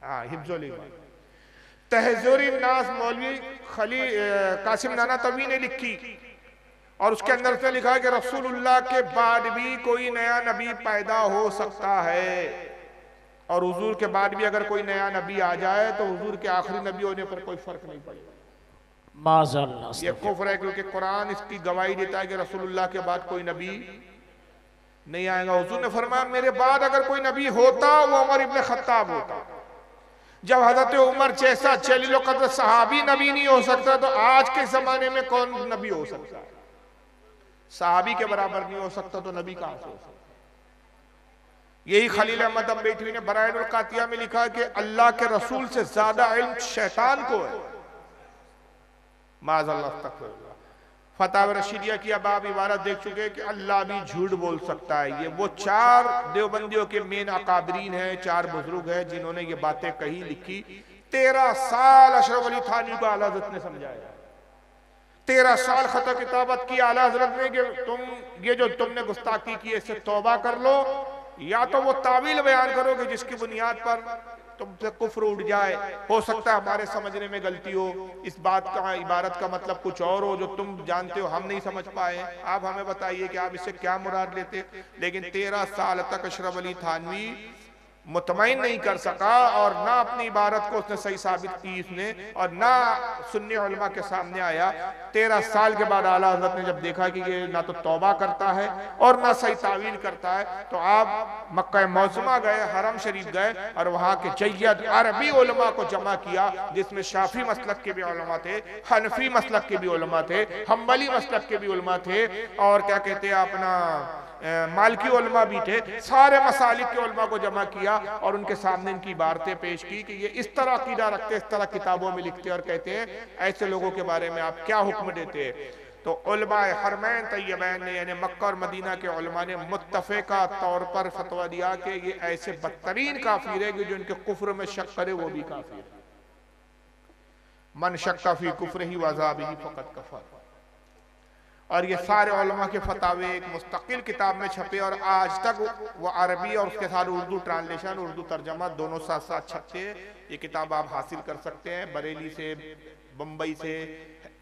हाँ हिफ्ज़ुल ईमान। तहज़ुरुन नास मौलवी कासिम नानातवी ने लिखी, और उसके अंदर से लिखा है कि रसूलुल्लाह के बाद भी कोई नया नबी पैदा हो सकता है, और हुजूर के बाद भी अगर कोई नया नबी आ जाए तो हुजूर के आखिरी नबी होने पर कोई फर्क नहीं पड़ेगा। माज़अल्लाह, ये कुफ्र है, क्योंकि कुरान इसकी गवाही देता है कि रसूलुल्लाह के बाद कोई नबी नहीं आएगा। हुजूर ने फरमाया मेरे बाद अगर कोई नबी होता वो उमर इब्न खत्ताब होता। जब हजरत उमर जैसा जलील क़द्र सहाबी नबी नहीं हो सकता तो आज के जमाने में कौन नबी हो सकता है? सहाबी के बराबर नहीं हो सकता तो नबी कहां से हो सकता? यही खलील अहमद अम्बेटवी ने बराइनुल कातिया में लिखा कि अल्लाह के रसूल से ज्यादा इल्म शैतान को है। माज़अल्लाह तक़फ़िरुल्लाह। फतावा रशीदिया की अब आप इबारत देख चुके कि अल्लाह भी झूठ बोल सकता है। ये वो चार देवबंदियों के मेन अकाबरीन हैं, चार बुजुर्ग हैं जिन्होंने ये बातें कही, लिखी। 13 साल अशरफ अली थानवी को आला हज़रत ने समझाया, 13 साल खता किताबत की आला हज़रत ने कि तुम ये जो तुमने गुस्ताखी की इससे तौबा कर लो, या तो वो तावील बयान करोगे जिसकी बुनियाद पर तुमसे कुफ्र उठ जाए। हो सकता है हमारे समझने में गलती हो, इस बात का इबारत का मतलब कुछ और हो जो तुम जानते हो हम नहीं समझ पाए, आप हमें बताइए कि आप इससे क्या मुराद लेते। लेकिन 13 साल तक अशरफ अली थानवी मुतमईन नहीं कर सका, और ना अपनी इबारत को उसने सही साबित की इसने, और ना सुन्नी उलमा के सामने आया। 13 साल के बाद आला हज़रत ने जब देखा कि ये ना तो तौबा करता है और ना सही तावील करता है, तो आप मक्का मौज़मा गए, हरम शरीफ गए, और वहाँ के जय्यद अरबी उलमा को जमा किया, जिसमें शाफी मसलक के भी उलमा थे, हनफी मसलक के भी उलमा थे, हम्बली मसलक के भी उलमा थे, और क्या कहते हैं अपना मालकी उलमा भी थे। सारे मसालिक के उलमा को जमा किया और उनके सामने इनकी इबारतें पेश की कि ये इस तरह अकीदा रखते, इस तरह किताबों में लिखते, और कहते हैं ऐसे लोगों के बारे में आप क्या हुक्म देते हैं। तो उलमाए हरमैन तैयबैन ने, यानी मक्का और मदीना के उलमा ने मुत्तफ़िक़ा तौर पर फतवा दिया कि ये ऐसे बदतरीन काफिर है कि जो इनके कुफ्र में शक करे वो भी काफिर है। मन शक्का फी कुफ्रिही व अज़ाबिही फ़क़द कफ़र। और ये सारे उलमा के फतावे एक मुस्तकिल किताब में छपे और आज तक वो अरबी और उसके साथ उर्दू ट्रांसलेशन, उर्दू तर्जमा दोनों साथ साथ छपते हैं। ये किताब आप हासिल कर सकते हैं बरेली से, बम्बई से,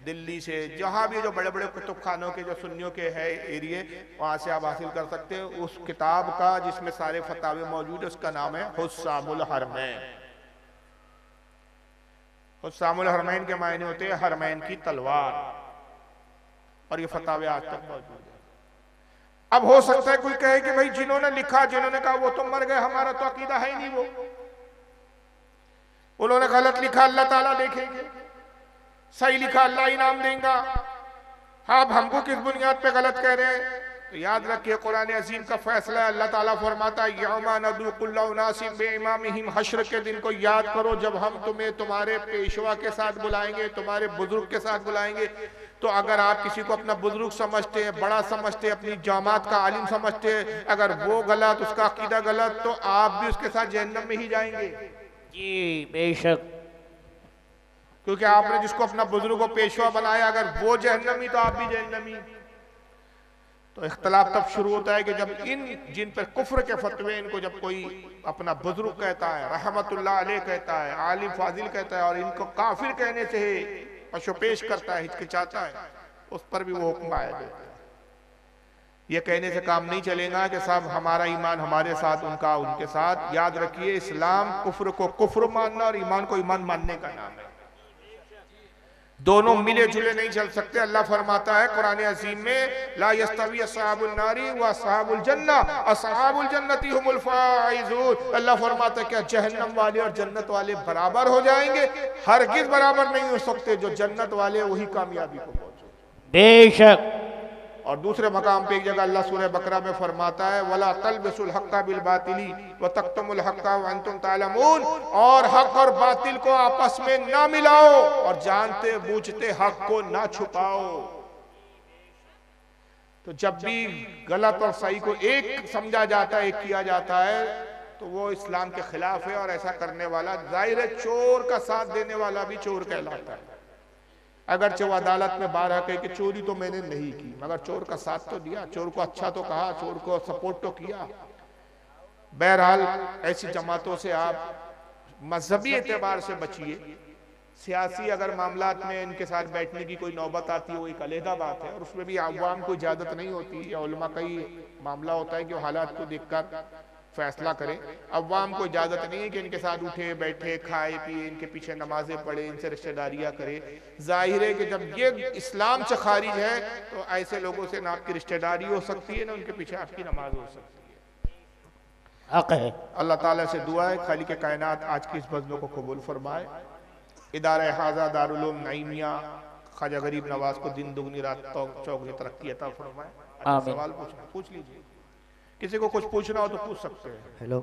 दिल्ली से, जहाँ भी जो बड़े बड़े कुतुब खानों के जो सुन्नियों के है एरिए, वहाँ से आप हासिल कर सकते हैं। उस किताब का जिसमें सारे फतावे मौजूद है उसका नाम है हुस्सामुल हरमैन। हुस्सामुल हरमैन के मायने होते हैं हरमैन की तलवार, और ये फतावे आज तक मौजूद है। अब हो सकता है कोई कहे कि भाई जिन्होंने लिखा, जिन्होंने कहा वो तो मर गए, हमारा तो अकीदा है ही नहीं, वो उन्होंने गलत लिखा, अल्लाह ताला देखेंगे, सही लिखा अल्लाह इनाम देगा। आप हमको किस बुनियाद पे गलत कह रहे हैं? तो याद रखिए कुरान अजीम का फैसला है। अल्लाह ताला फरमाता है यौमा नदू कुल्लु उनासिम बिइमामिहिम, हश्र के दिन को याद करो जब हम तुम्हें तुम्हारे पेशवा के साथ बुलाएंगे, तुम्हारे बुजुर्ग के साथ बुलाएंगे। तो अगर आप किसी को अपना बुजुर्ग समझते हैं, बड़ा समझते हैं, अपनी जमात का आलिम समझते हैं, अगर वो गलत, उसका अकीदा गलत, तो आप भी उसके साथ जहन्नम में ही जाएंगे। जी बेशक, क्योंकि आपने जिसको अपना बुजुर्ग को पेशवा बनाया, अगर वो जहन्नमी तो आप भी जहन्नमी। तो इख्तलाफ तब शुरू होता है कि जब जिन पर कुफ्र के फतवे, इनको जब कोई अपना बुजुर्ग कहता है, रहमतुल्लाह अलैह कहता है, आलिम फाजिल कहता है, और इनको काफिर कहने से पशुपेश करता है, हिचकिचाता है, उस पर भी वो हुक्म आया देता है। ये कहने से काम नहीं चलेगा कि साहब हमारा ईमान हमारे साथ, उनका उनके साथ। याद रखिए इस्लाम कुफ्र को कुफ्र मानना और ईमान को ईमान मानने का नाम है। दोनों मिले जुले नहीं चल सकते। अल्लाह फरमाता है कुरान अजीम में, ला यस्तवी अस्हाबुन नारी व अस्हाबुल जन्ना अस्हाबुल जन्नती हुमुल फाइजून। अल्लाह फरमाता है क्या जहन्नम वाले और जन्नत वाले बराबर हो जाएंगे? हरगिज बराबर नहीं हो सकते। जो जन्नत वाले वही कामयाबी को पहुंचे। बेशक। और दूसरे मकाम पे एक जगह अल्लाह सूरह बकरा में फरमाता है, वला तलबिसुल हक्का बिल बातिली व तक्तमुल हक्का व अंतुम तालमून, और हक और बातिल को आपस में ना मिलाओ और जानते बूझते हक को ना छुपाओ। तो जब भी गलत और सही को एक समझा जाता है, एक किया जाता है, तो वो इस्लाम के खिलाफ है। और ऐसा करने वाला जाहिर है चोर का साथ देने वाला भी चोर कहलाता है। अगरचे वो अदालत में बारह कहे कि चोरी तो मैंने नहीं की, मगर चोर का साथ तो दिया, चोर को अच्छा तो कहा, चोर को सपोर्ट तो किया। बहरहाल ऐसी जमातों से आप मजहबी एतबार से बचिए। सियासी अगर मामलात में इनके साथ बैठने की कोई नौबत आती है वो एक अलहदा बात है, और उसमें भी अवाम को इजाजत नहीं होती। या उलमा का ही मामला होता है कि वो हालात को देखकर फैसला करें। अवाम को इजाजत नहीं है कि इनके साथ उठे बैठे, खाए पिए, इनके पीछे नमाजें पढ़े, इनसे रिश्तेदारियां करे। जाहिर है कि जब ये इस्लाम से खारिज है तो ऐसे लोगों से ना आपकी रिश्तेदारी हो सकती है, ना उनके पीछे आपकी नमाज हो सकती है। हक है। अल्लाह ताला से दुआ है खालिक कायनात आज की इस बज़्म को कबूल फरमाए। इदारा हाजा दारुल उलूम नईमिया ख्वाजा गरीब नवाज को दिन दुगनी रात चौगनी तरक्की अता फरमाए। सवाल पूछ लीजिए, किसी को कुछ पूछना हो तो पूछ सकते हैं। हेलो,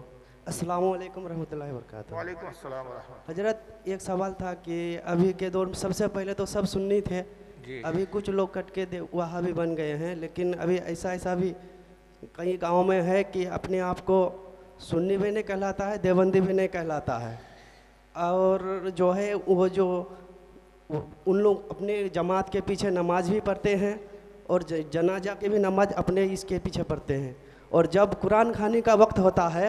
अस्सलाम वालेकुम रहमतुल्लाहि व बरकातुहू। वालेकुम अस्सलाम व रहमतुल्लाह। हजरत एक सवाल था कि अभी के दौर में सबसे पहले तो सब सुन्नी थे, अभी कुछ लोग कट के वहाबी बन गए हैं, लेकिन अभी ऐसा भी कई गाँव में है कि अपने आप को सुन्नी भी नहीं कहलाता है, देवबंदी भी नहीं कहलाता है। और जो है वो जो उन लोग अपने जमात के पीछे नमाज भी पढ़ते हैं और जनाजा के भी नमाज अपने इसके पीछे पढ़ते हैं। और जब कुरान खानी का वक्त होता है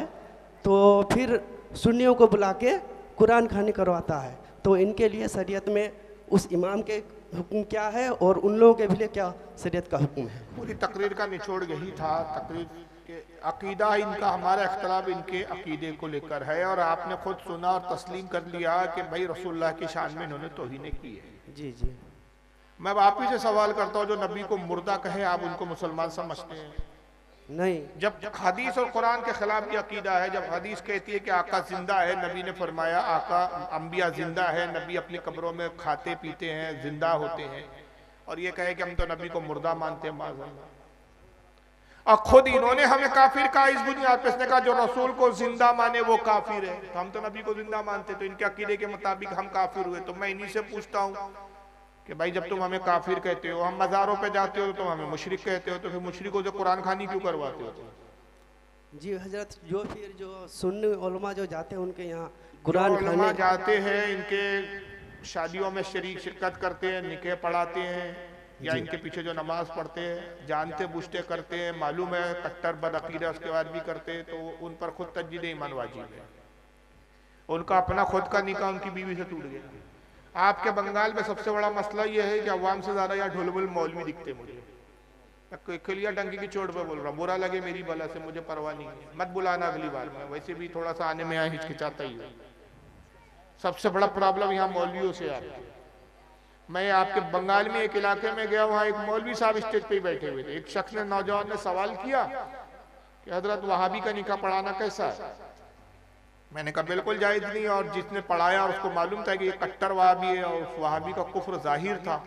तो फिर सुन्नियों को बुला के कुरान खानी करवाता है। तो इनके लिए शरीयत में उस इमाम के हुक्म क्या है और उन लोगों के लिए क्या शरीयत का हुक्म है? पूरी तकरीर का निचोड़ यही था। तकरीर के अकीदा इनका, हमारा इख्तलाफ इनके अकीदे को लेकर है। और आपने खुद सुना और तस्लीम कर लिया कि भाई रसूलुल्लाह की शान में इन्होंने तौहीन की है। जी जी। मैं आप ही से सवाल करता हूँ, जो नबी को मुर्दा कहे आप उनको मुसलमान समझते हैं? नहीं। जब हदीस और कुरान के खिलाफ ये अकीदा है, जब हदीस कहती है कि आका जिंदा है, नबी ने फरमाया आका अंबिया जिंदा है, नबी अपनी कब्रों में खाते पीते हैं, जिंदा होते हैं, और ये कहे कि हम तो नबी को मुर्दा मानते हैं माज़अल्लाह। और खुद इन्होंने हमें काफिर कहा इस बुनियाद पे, इसने कहा जो रसूल को जिंदा माने वो काफिर है, तो हम तो नबी को जिंदा मानते, तो इनके अकीदे के मुताबिक हम काफिर हुए। तो मैं इन्हीं से पूछता हूँ कि भाई जब तुम हमें काफिर कहते हो, हम मज़ारों पे जाते हो तो तुम हमें मुशरिक कहते हो, तो फिर मुशरिकों से कुरान खानी क्यों करवाते हो? जी हजरत, जो फिर जो सुन्नी उलमा जो जाते हैं उनके यहाँ कुरान खाने जाते हैं, इनके शादियों में शरीक शिरकत करते हैं, निकाह पढ़ाते हैं, या इनके पीछे जो नमाज पढ़ते हैं, जानते बूझते करते हैं, मालूम है कट्टर बदअकीदा, उसके बाद भी करते हैं, तो उन पर खुद तजदीद ईमान वाजिब है। उनका अपना खुद का निकाह उनकी बीवी से टूट गया। आपके बंगाल में सबसे बड़ा मसला यह है कि अवाम से ज्यादा यहाँ ढुलबुल मौलवी दिखते मुझे। मैं खिलिया डंकी की चोट पे बोल रहा हूँ, बुरा लगे मेरी बला से, मुझे परवाह नहीं है, मत बुलाना अगली बार में। वैसे भी थोड़ा सा आने में यहाँ हिचकिचाता ही है। सबसे बड़ा प्रॉब्लम यहाँ मौलवियों से आता है। मैं आपके बंगाल में एक इलाके में गया, वहाँ एक मौलवी साहब स्टेज पे ही बैठे हुए थे। एक शख्स ने, नौजवान ने सवाल किया कि हजरत वहाबी का निकाह पढ़ाना कैसा है। मैंने कहा बिल्कुल जायज नहीं, और जिसने पढ़ाया उसको मालूम था कि ये कट्टर वहाबी है और उस वहाबी का कुफ्र जाहिर था,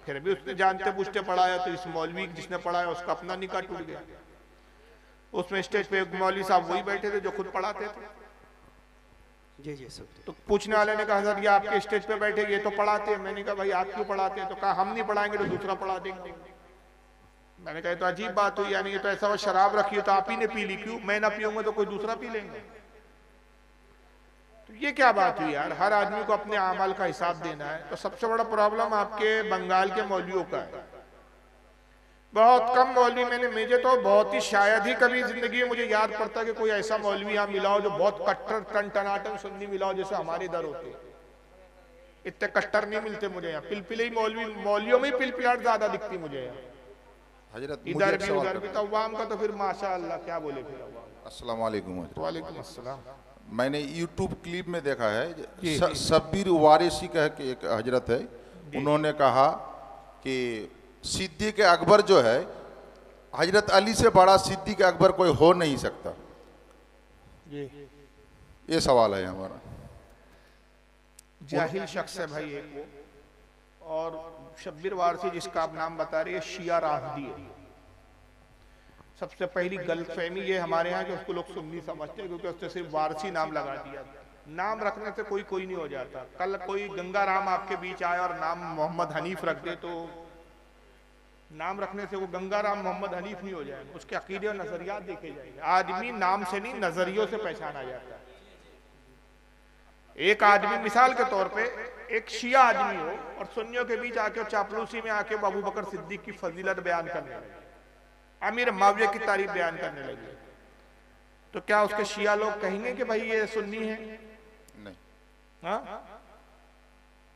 फिर भी उसने जानते पूछते पढ़ाया, तो इस मौलवी जिसने पढ़ाया उसका अपना निकाह टूट गया। उसमें स्टेज पे एक मौलवी साहब वही बैठे थे जो खुद पढ़ाते थे। जी जी सर। तो पूछने वाले ने कहा सर ये आपके स्टेज पे बैठे ये तो पढ़ाते हैं। मैंने कहा भाई आप क्यों पढ़ाते हैं? तो कहा हम नहीं पढ़ाएंगे तो दूसरा पढ़ा देंगे। मैंने कहा तो अजीब बात हुई, यानी ये तो ऐसा शराब रखी है तो आप ही ने पी ली, क्यों मैं ना पीऊंगा तो कोई दूसरा पी लेंगे? तो ये क्या बात हुई यार, हर आदमी को अपने अमाल का हिसाब देना है। तो सबसे बड़ा प्रॉब्लम आपके बंगाल के मौलवियों का है। बहुत कम मौलवी मुझे तो बहुत ही शायद ही कभी जिंदगी में मुझे याद पड़ता कि कोई ऐसा मौलवी यहाँ मिला हो जो बहुत कट्टर टनाटन सुन्नी मिला हो, जैसे हमारे इधर होते। इतने कट्टर नहीं मिलते मुझे यहाँ। पिलपिले ही मौलवियों में ही पिलपिलाट ज्यादा दिखती मुझे यहाँ, हजरत इधर भी उधर भी। तो अवाम का तो फिर माशाअल्लाह क्या बोले फिर। अस्सलाम वालेकुम। वालेकुम अस्सलाम। मैंने यूट्यूब क्लिप में देखा है, शब्बीर वारिसी कह के एक हजरत है, उन्होंने कहा कि सिद्दीक अकबर जो है, हजरत अली से बड़ा सिद्दीक अकबर कोई हो नहीं सकता। ये सवाल है हमारा। जाहिल शख्स है भाई एक वो। और शब्बीर वारसी जिसका आप नाम बता रहे हैं, शिया राफदी है। सबसे पहली गलतफहमी ये हमारे यहाँ कि उसको लोग सुन्नी समझते हैं, क्योंकि उसने सिर्फ वारसी नाम लगा दिया। नाम रखने से कोई नहीं हो जाता। कल कोई गंगा राम आपके बीच आया और नाम मोहम्मद हनीफ रख दे, तो नाम रखने से वो गंगा राम मोहम्मद हनीफ नहीं हो जाएगा। उसके अकीदे और नजरियात देखे जाएंगे। आदमी नाम से नहीं नजरियों से पहचाना जाता है। एक आदमी मिसाल के तौर पे एक शिया आदमी हो और सुन्नियों के बीच आके चापलूसी में आके अबू बकर सिद्दीक की फजीलत बयान करने लगे, अमीर माविया की तारीफ बयान करने लगे, तो क्या उसके शिया लोग कहेंगे कि भाई ये सुन्नी है? नहीं। हाँ,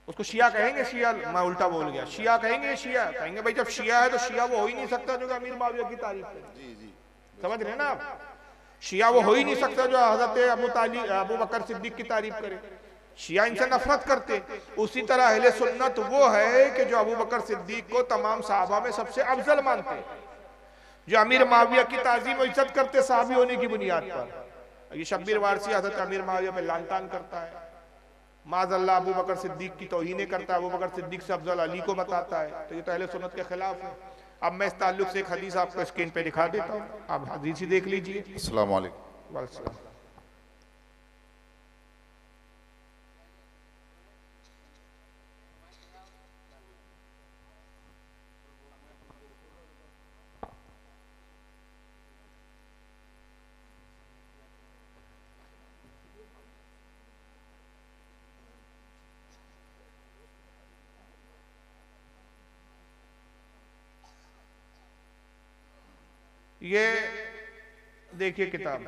उसको शिया कहेंगे? शिया, मैं उल्टा बोल गया, शिया कहेंगे? शिया कहेंगे भाई जब शिया है तो शिया वो हो ही नहीं सकता जो अमीर माविया की तारीफ करे। जी जी, समझ रहे हैं ना आप? शिया वो हो ही नहीं सकता जो हजरत अबू बकर सिद्दीक की तारीफ करे। शिया इनसे नफरत करते। उसी तरह अहले सुन्नत वो है कि जो अबू बकर सिद्दीक को तमाम साहबा में सबसे अफजल मानते, जो अमीर माविया की ताजीम और इज्जत करते साहबी होने की बुनियाद पर। ये शब्बीर वारसी हजरत अमीर माविया पे लानतान करता है, माज़अल्लाह अबू बकर सिद्दीक की तौहीनें करता है, अबू बकर सिद्दीक से अफजल अली को बताता है। तो ये तो अहले सुन्नत के खिलाफ है। अब मैं इस ताल्लुक से एक हदीस आपको स्क्रीन पे दिखा देता हूँ, आप हदीस ही देख लीजिए। अस्सलाम वालेकुम। वालेकुम। ये देखिए किताब।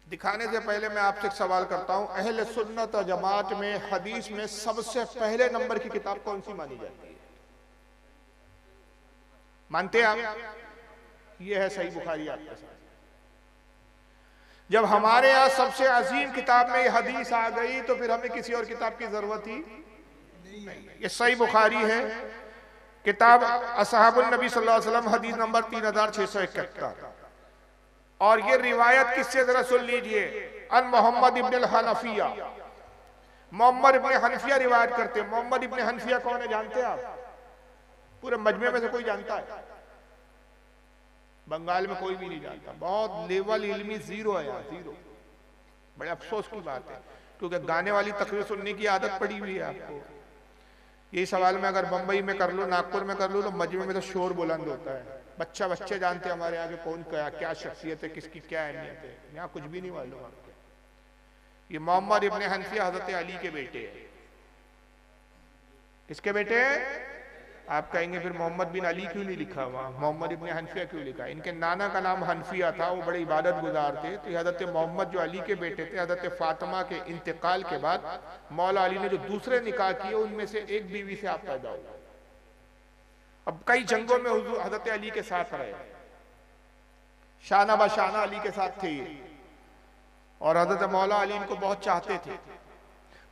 दिखाने से पहले मैं आपसे एक सवाल करता हूं, अहले सुन्नत और जमात में हदीस में सबसे पहले नंबर की किताब कौन सी मानी जाती है? मानते हैं आप? ये है सही बुखारी आपके साथ। जब हमारे यहाँ सबसे अजीम किताब में ये हदीस आ गई तो फिर हमें किसी और किताब की जरूरत ही नहीं। ये सही बुखारी है, किताब असहाबुन नबी सल्लल्लाहु अलैहि वसल्लम, हदीस नंबर 3671। और ये रिवायत किससे जरा सुन लीजिए, अन मोहम्मद इब्न हनफिया। मोहम्मद इब्न हनफिया रिवायत करते हैं। मोहम्मद इब्न हनफिया कौन है जानते हैं आप? पूरे मजमे में से कोई जानता है? बंगाल में कोई भी नहीं जानता। बहुत लेवल इल्मी जीरो है यहाँ, जीरो। बड़े अफसोस की बात है, क्योंकि गाने वाली तकरीर सुनने की आदत पड़ी हुई है आपको। यही सवाल मैं अगर बंबई में कर लूँ, नागपुर में कर लूँ, तो मजमे में तो शोर बुलंद होता है। बच्चे जानते हैं हमारे यहाँ के कौन क्या शख्सियत है, किसकी क्या अहमियत है। यहाँ कुछ भी नहीं मालूम आपको। ये मोहम्मद इब्न हनफिया हजरत अली के बेटे हैं। किसके बेटे? आप कहेंगे फिर मोहम्मद बिन अली क्यों नहीं लिखा हुआ, मोहम्मद इब्न हनफिया क्यों लिखा? इनके नाना का नाम हनफिया था, वो बड़े इबादत गुजार थे। तो हजरत मोहम्मद जो अली के बेटे थे, हजरत फातिमा के इंतकाल के बाद मौला अली ने जो दूसरे निकाह किए उनमें से एक बीवी से आप पैदा हुए। अब कई जंगों में हुजूर हजरत अली के साथ रहे, शाना बशाना अली के साथ थे ये, और हजरत मौला अली इनको बहुत चाहते थे।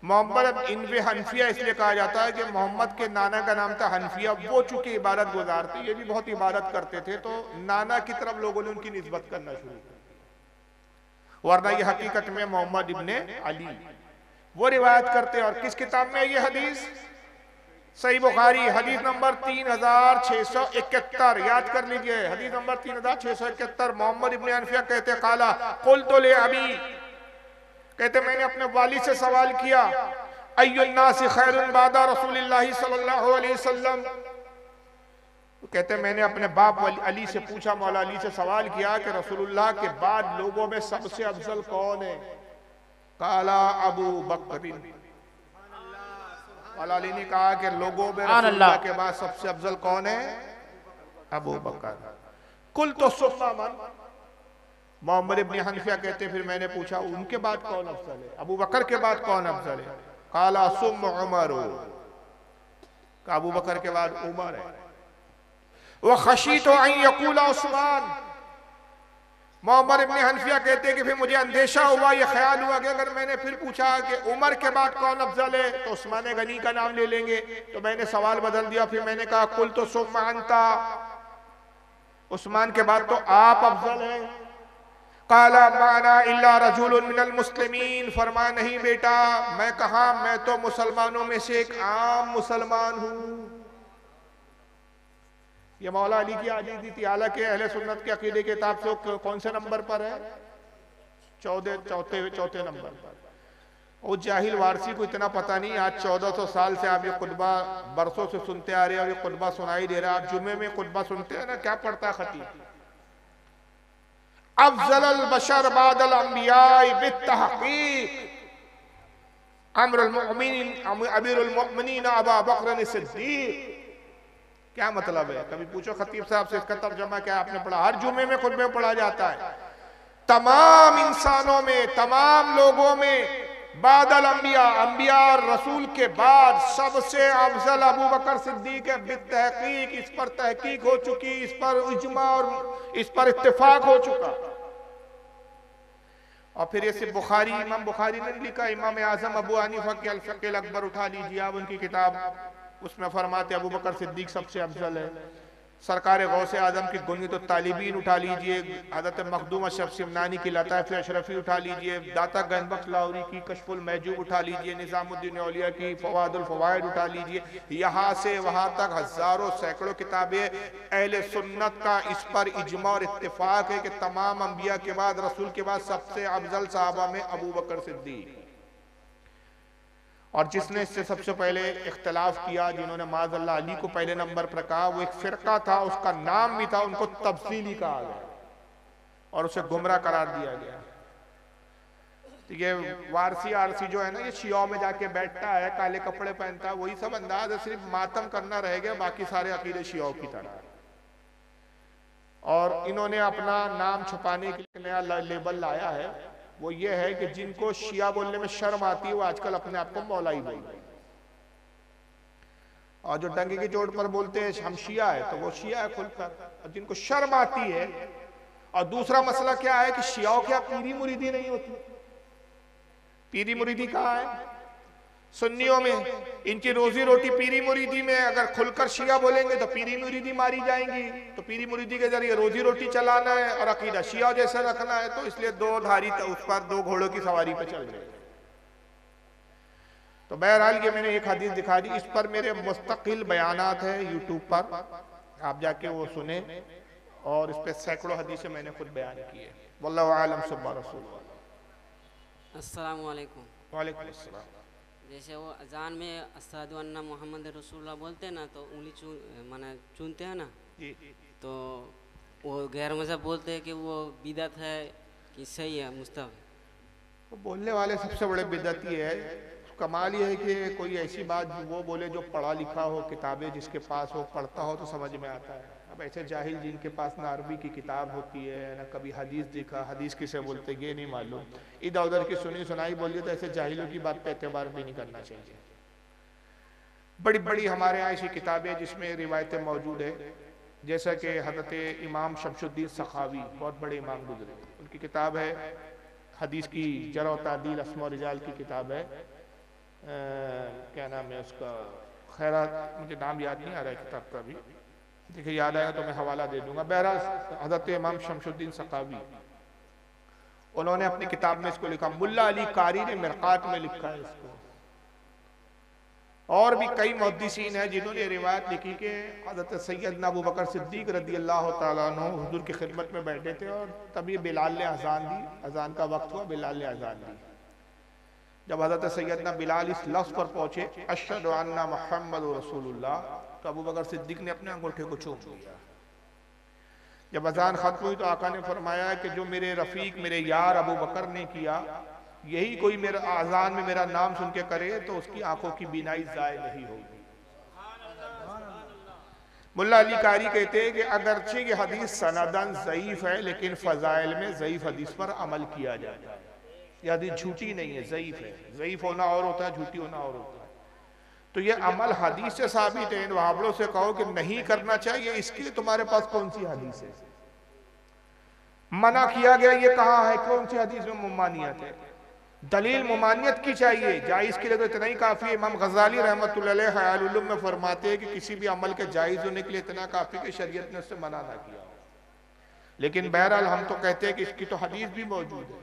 मोहम्मद इनवे हनफिया इसलिए कहा जाता है कि मोहम्मद के नाना का नाम था हनफिया, वो चूंकि इबादत गुजार थे, ये भी बहुत इबादत करते थे, तो नाना की तरफ लोगों ने उनकी निस्बत करना शुरू कर, वरना ये हकीकत में मोहम्मद इब्ने अली। वो रिवायत करते। और किस किताब में ये हदीस? सही बुखारी हदीस नंबर 3671, याद कर लीजिए, हदीस नंबर 3671। मोहम्मद इब्ने हनफिया कहते काला कुल तो ले अभी, कहते मैंने अपने वालिद से सवाल किया, अय्युन्नासी खैरुन बादा रसूलिल्लाहि सल्लल्लाहु अलैहि वसल्लम। कहते मैंने अपने बाप अली से पूछा, मौला अली से सवाल किया कि रसूलुल्लाह के बाद लोगों में सबसे अफजल कौन है? काला अबू बकर। मौला अली ने कहा कि लोगों में रसूलुल्लाह के बाद सबसे अफजल कौन है? अबू बकर। कुल तो सुम्मा मन। मोहम्मद इब्न हनफिया कहते फिर मैंने पूछा उनके बाद कौन अफजल है, अबू बकर के बाद कौन अफजल है? काला सुम उमर, अबू बकर के बाद उमर है। वह खशी तो यकूला उस्मान। मोहम्मद इब्न हनफिया कहते कि फिर मुझे अंदेशा हुआ, ये ख्याल हुआ कि अगर मैंने फिर पूछा कि उमर के बाद कौन अफजल है तो उस्मान गनी का नाम ले लेंगे, तो मैंने सवाल बदल दिया, फिर मैंने कहा कुल तो सुम अंता, उस्मान के बाद तो आप अफजल हैं। काला माना इल्ला रजुलुन मिनल मुस्लिमीन, फरमा नहीं बेटा मैं कहा, मैं तो मुसलमानों में से एक आम मुसलमान हूं। ये मौला अली की आजीज़ी थी। हालांकि अहले सुन्नत के अकीदे के किताब से कौन से नंबर पर है? चौथे नंबर पर। वो जाहिल वारसी को इतना पता नहीं, आज 1400 साल से आप ये खुतबा बरसों से सुनते आ रहे हैं और ये खुतबा सुनाई दे रहा है। आप जुम्मे में खुतबा सुनते हैं ना, क्या पढ़ता है खतीब? अफजल बशर बादल अंबिया बित्तहकीक अमीरुल मोमिनीन अबू बकर सिद्दीक। क्या मतलब है? कभी पूछो खतीब साहब से इसका तर्जुमा क्या आपने पढ़ा? हर जुम्मे में खुतबे में पढ़ा जाता है। तमाम इंसानों में, तमाम लोगों में बादल अंबिया, अंबिया और रसूल के बाद सबसे अफजल अबू बकर सिद्दीक है बित्तहकीक। इस पर तहकीक हो चुकी, इस पर इज्मा और इस पर इत्तेफाक हो चुका। और फिर ये सिर्फ बुखारी, इमाम बुखारी ने लिखा, इमाम आजम अबू हनीफा के अल-फ़िक़्ह अकबर उठा लीजिए आप, उनकी किताब, उसमें फरमाते अबू बकर सिद्दीक सबसे अफजल है। सरकार गौसे आजम की गुनियत तालिबीन उठा लीजिए, हज़रत मखदूम अशरफ सिमनानी की लताइफ़ अशरफी उठा लीजिए, दाता गंजबख्श लाहौरी की कशफुल महजूब उठा लीजिए, निज़ामुद्दीन औलिया की फ़वादुल फ़वाइद उठा लीजिए। यहाँ से वहाँ तक हज़ारों सैकड़ों किताबें अहले सुन्नत का इस पर इज्मा और इत्तिफ़ाक़ है कि तमाम अंबिया के बाद, रसूल के बाद सबसे अफजल सहाबा में अबू बकर सिद्दीक। और जिसने इससे सबसे पहले इख्तलाफ किया, जिन्होंने माज़अल्लाह अली को पहले नंबर पर कहा, वो एक फ़िरका था, उसका नाम भी था, उनको तफसीली कहा गया और उसे गुमराह करार दिया गया। तो ये वारसी आरसी जो है ना, ये शियाओं में जाके बैठता है, काले कपड़े पहनता है, वही सब अंदाज है, सिर्फ मातम करना रह गया, बाकी सारे अकीदे शियाओं की तरह। और इन्होंने अपना नाम छुपाने के लिए नया लेबल लाया है, वो ये है कि जिनको शिया बोलने में शर्म आती है वो आजकल अपने आप को मौलाई बोलते हैं, और जो डंगे की चोट पर बोलते हैं हम शिया है तो वो शिया है खुलकर, और जिनको शर्म आती है। और दूसरा मसला क्या है कि शियाओं क्या पीरी मुरीदी नहीं होती? पीरी मुरीदी कहाँ है? सुन्नियों में। इनकी रोजी रोटी पीरी मुरीदी में, अगर खुलकर शिया बोलेंगे तो पीरी मुरीदी मारी जाएंगी। तो पीरी मुरीदी के जरिए रोजी रोटी चलाना है और अकीदा शिया जैसा रखना है, तो इसलिए दो धारी उस पर दो घोड़ों की सवारी पे चल रहे। तो बहरहाल ये मैंने एक हदीस दिखा दी, इस पर मेरे मुस्तकिल बयानात है यूट्यूब पर, आप जाके वो सुने, और इस पर सैकड़ों हदीसें मैंने खुद बयान की है। वल्लाहु आलम सुब्हान रसूल। अस्सलाम वालेकुम। वालेकुम अस्सलाम। जैसे वो अजान में अशहदु अन्ना मोहम्मद रसूलुल्लाह बोलते हैं ना, तो उंगली माने चूनते हैं ना, तो वो गैर मज़हब बोलते हैं कि वो बिदअत है कि सही है मुस्तहब? वो बोलने वाले सबसे बड़े बिदअती है, कमाल ये है कि कोई ऐसी बात वो बोले जो पढ़ा लिखा हो, किताबें जिसके पास हो, पढ़ता हो तो समझ में आता है। अब ऐसे जाहिल जिनके पास ना अरबी की किताब होती है ना कभी हदीस देखा, हदीस किसे बोलते ये नहीं मालूम, इधर उधर की सुनी सुनाई बोलिए, तो ऐसे जाहिलों की बात पे एतबार भी नहीं करना चाहिए। बड़ी बड़ी हमारे यहाँ ऐसी किताबें जिसमें रिवायतें मौजूद है, जैसा कि हज़रत इमाम शमशुद्दीन सखावी बहुत बड़े इमाम गुजरे, उनकी किताब है हदीस की जरा तादील अस्मा और रिजाल की किताब है, क्या नाम है उसका, खैरात, मुझे नाम याद नहीं आ रहा है किताब का भी, देखिए याद आया तो मैं हवाला दे दूंगा। बहरहाल हज़रत इमाम शमशुद्दीन सखावी उन्होंने अपनी किताब में इसको लिखा, मुल्ला अली कारी ने मिरकात में लिखा है इसको, और भी कई मुहद्दिसीन हैं जिन्होंने रिवायत लिखी कि हज़रत सैयदना अबू बकर सिद्दीक रज़ी अल्लाह तआला अन्हु हुज़ूर की खिदमत में बैठे थे और तभी बिलाल ने अजान दी, अजान का वक्त हुआ, बिलाल ने अजान दी। जब हज़रत सैयदना बिलाल इस लफ्ज़ पर पहुंचे अशहदु अन्ना मुहम्मदुर रसूलुल्लाह, तो अबू बकर सिद्दीक ने अपने अंगूठे को चूम लिया। जब अजान खत्म हुई तो आका ने फरमाया कि जो मेरे रफीक मेरे यार अबू बकर ने किया, यही कोई मेरा अजान में मेरा नाम सुन के करे तो उसकी आंखों की बीनाई ज़ाय नहीं होगी। मुल्ला अली कारी कहते हैं कि अगरचे ये हदीस सनदन ज़ईफ है, लेकिन फ़ज़ाइल में ज़ईफ हदीस पर अमल किया जाता है। यह हदीस झूठी नहीं है, ज़ईफ है। ज़ईफ होना और होता है, झूठी होना और होता है। तो ये अमल हदीस से साबित है। इन वहाबड़ों से कहो कि नहीं करना चाहिए, इसके लिए तुम्हारे पास कौन सी हदीस है? मना किया गया ये कहाँ है? कौन सी हदीस में मुमानियत है? दलील मुमानियत की चाहिए, जायज़ के लिए तो इतना ही काफ़ी है। इमाम गज़ाली रहमतुल्लाह अलैह ख़याल उलूम में फरमाते हैं कि किसी भी अमल के जायज़ होने के लिए इतना काफ़ी कि शरीयत ने उससे मना ना किया। लेकिन बहरहाल हम तो कहते हैं कि इसकी तो हदीस भी मौजूद है,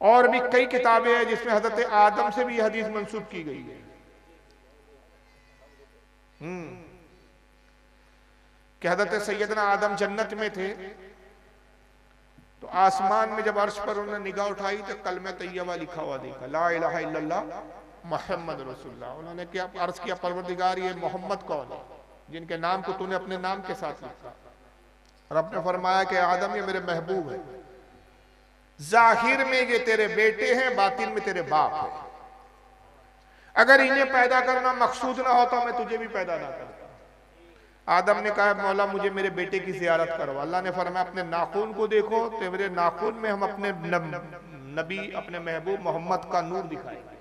और भी कई किताबें हैं जिसमें हज़रत आदम से भी हदीस मंसूब की गई है कि हज़रत सैयदना आदम जन्नत में थे तो आसमान में जब अर्श पर उन्होंने निगाह उठाई तो कलमा तैयबा लिखा हुआ देखा, ला इलाहा इल्लल्लाह मुहम्मद रसूलुल्लाह। उन्होंने क्या अर्ज किया, परवरदिगार ये मोहम्मद कौन है जिनके नाम को तूने अपने नाम के साथ लिखा? रब ने फरमाया कि आदम ये मेरे महबूब है, जाहिर में ये तेरे बेटे हैं, बातिन में तेरे बाप है। अगर इन्हें पैदा करना मकसूद ना होता मैं तुझे भी पैदा ना करता। आदम ने कहा मौला मुझे मेरे बेटे की ज़ियारत करो। अल्लाह ने फरमाया अपने नाखून को देखो, तो मेरे नाखून में हम अपने नबी अपने महबूब मोहम्मद का नूर दिखाएंगे।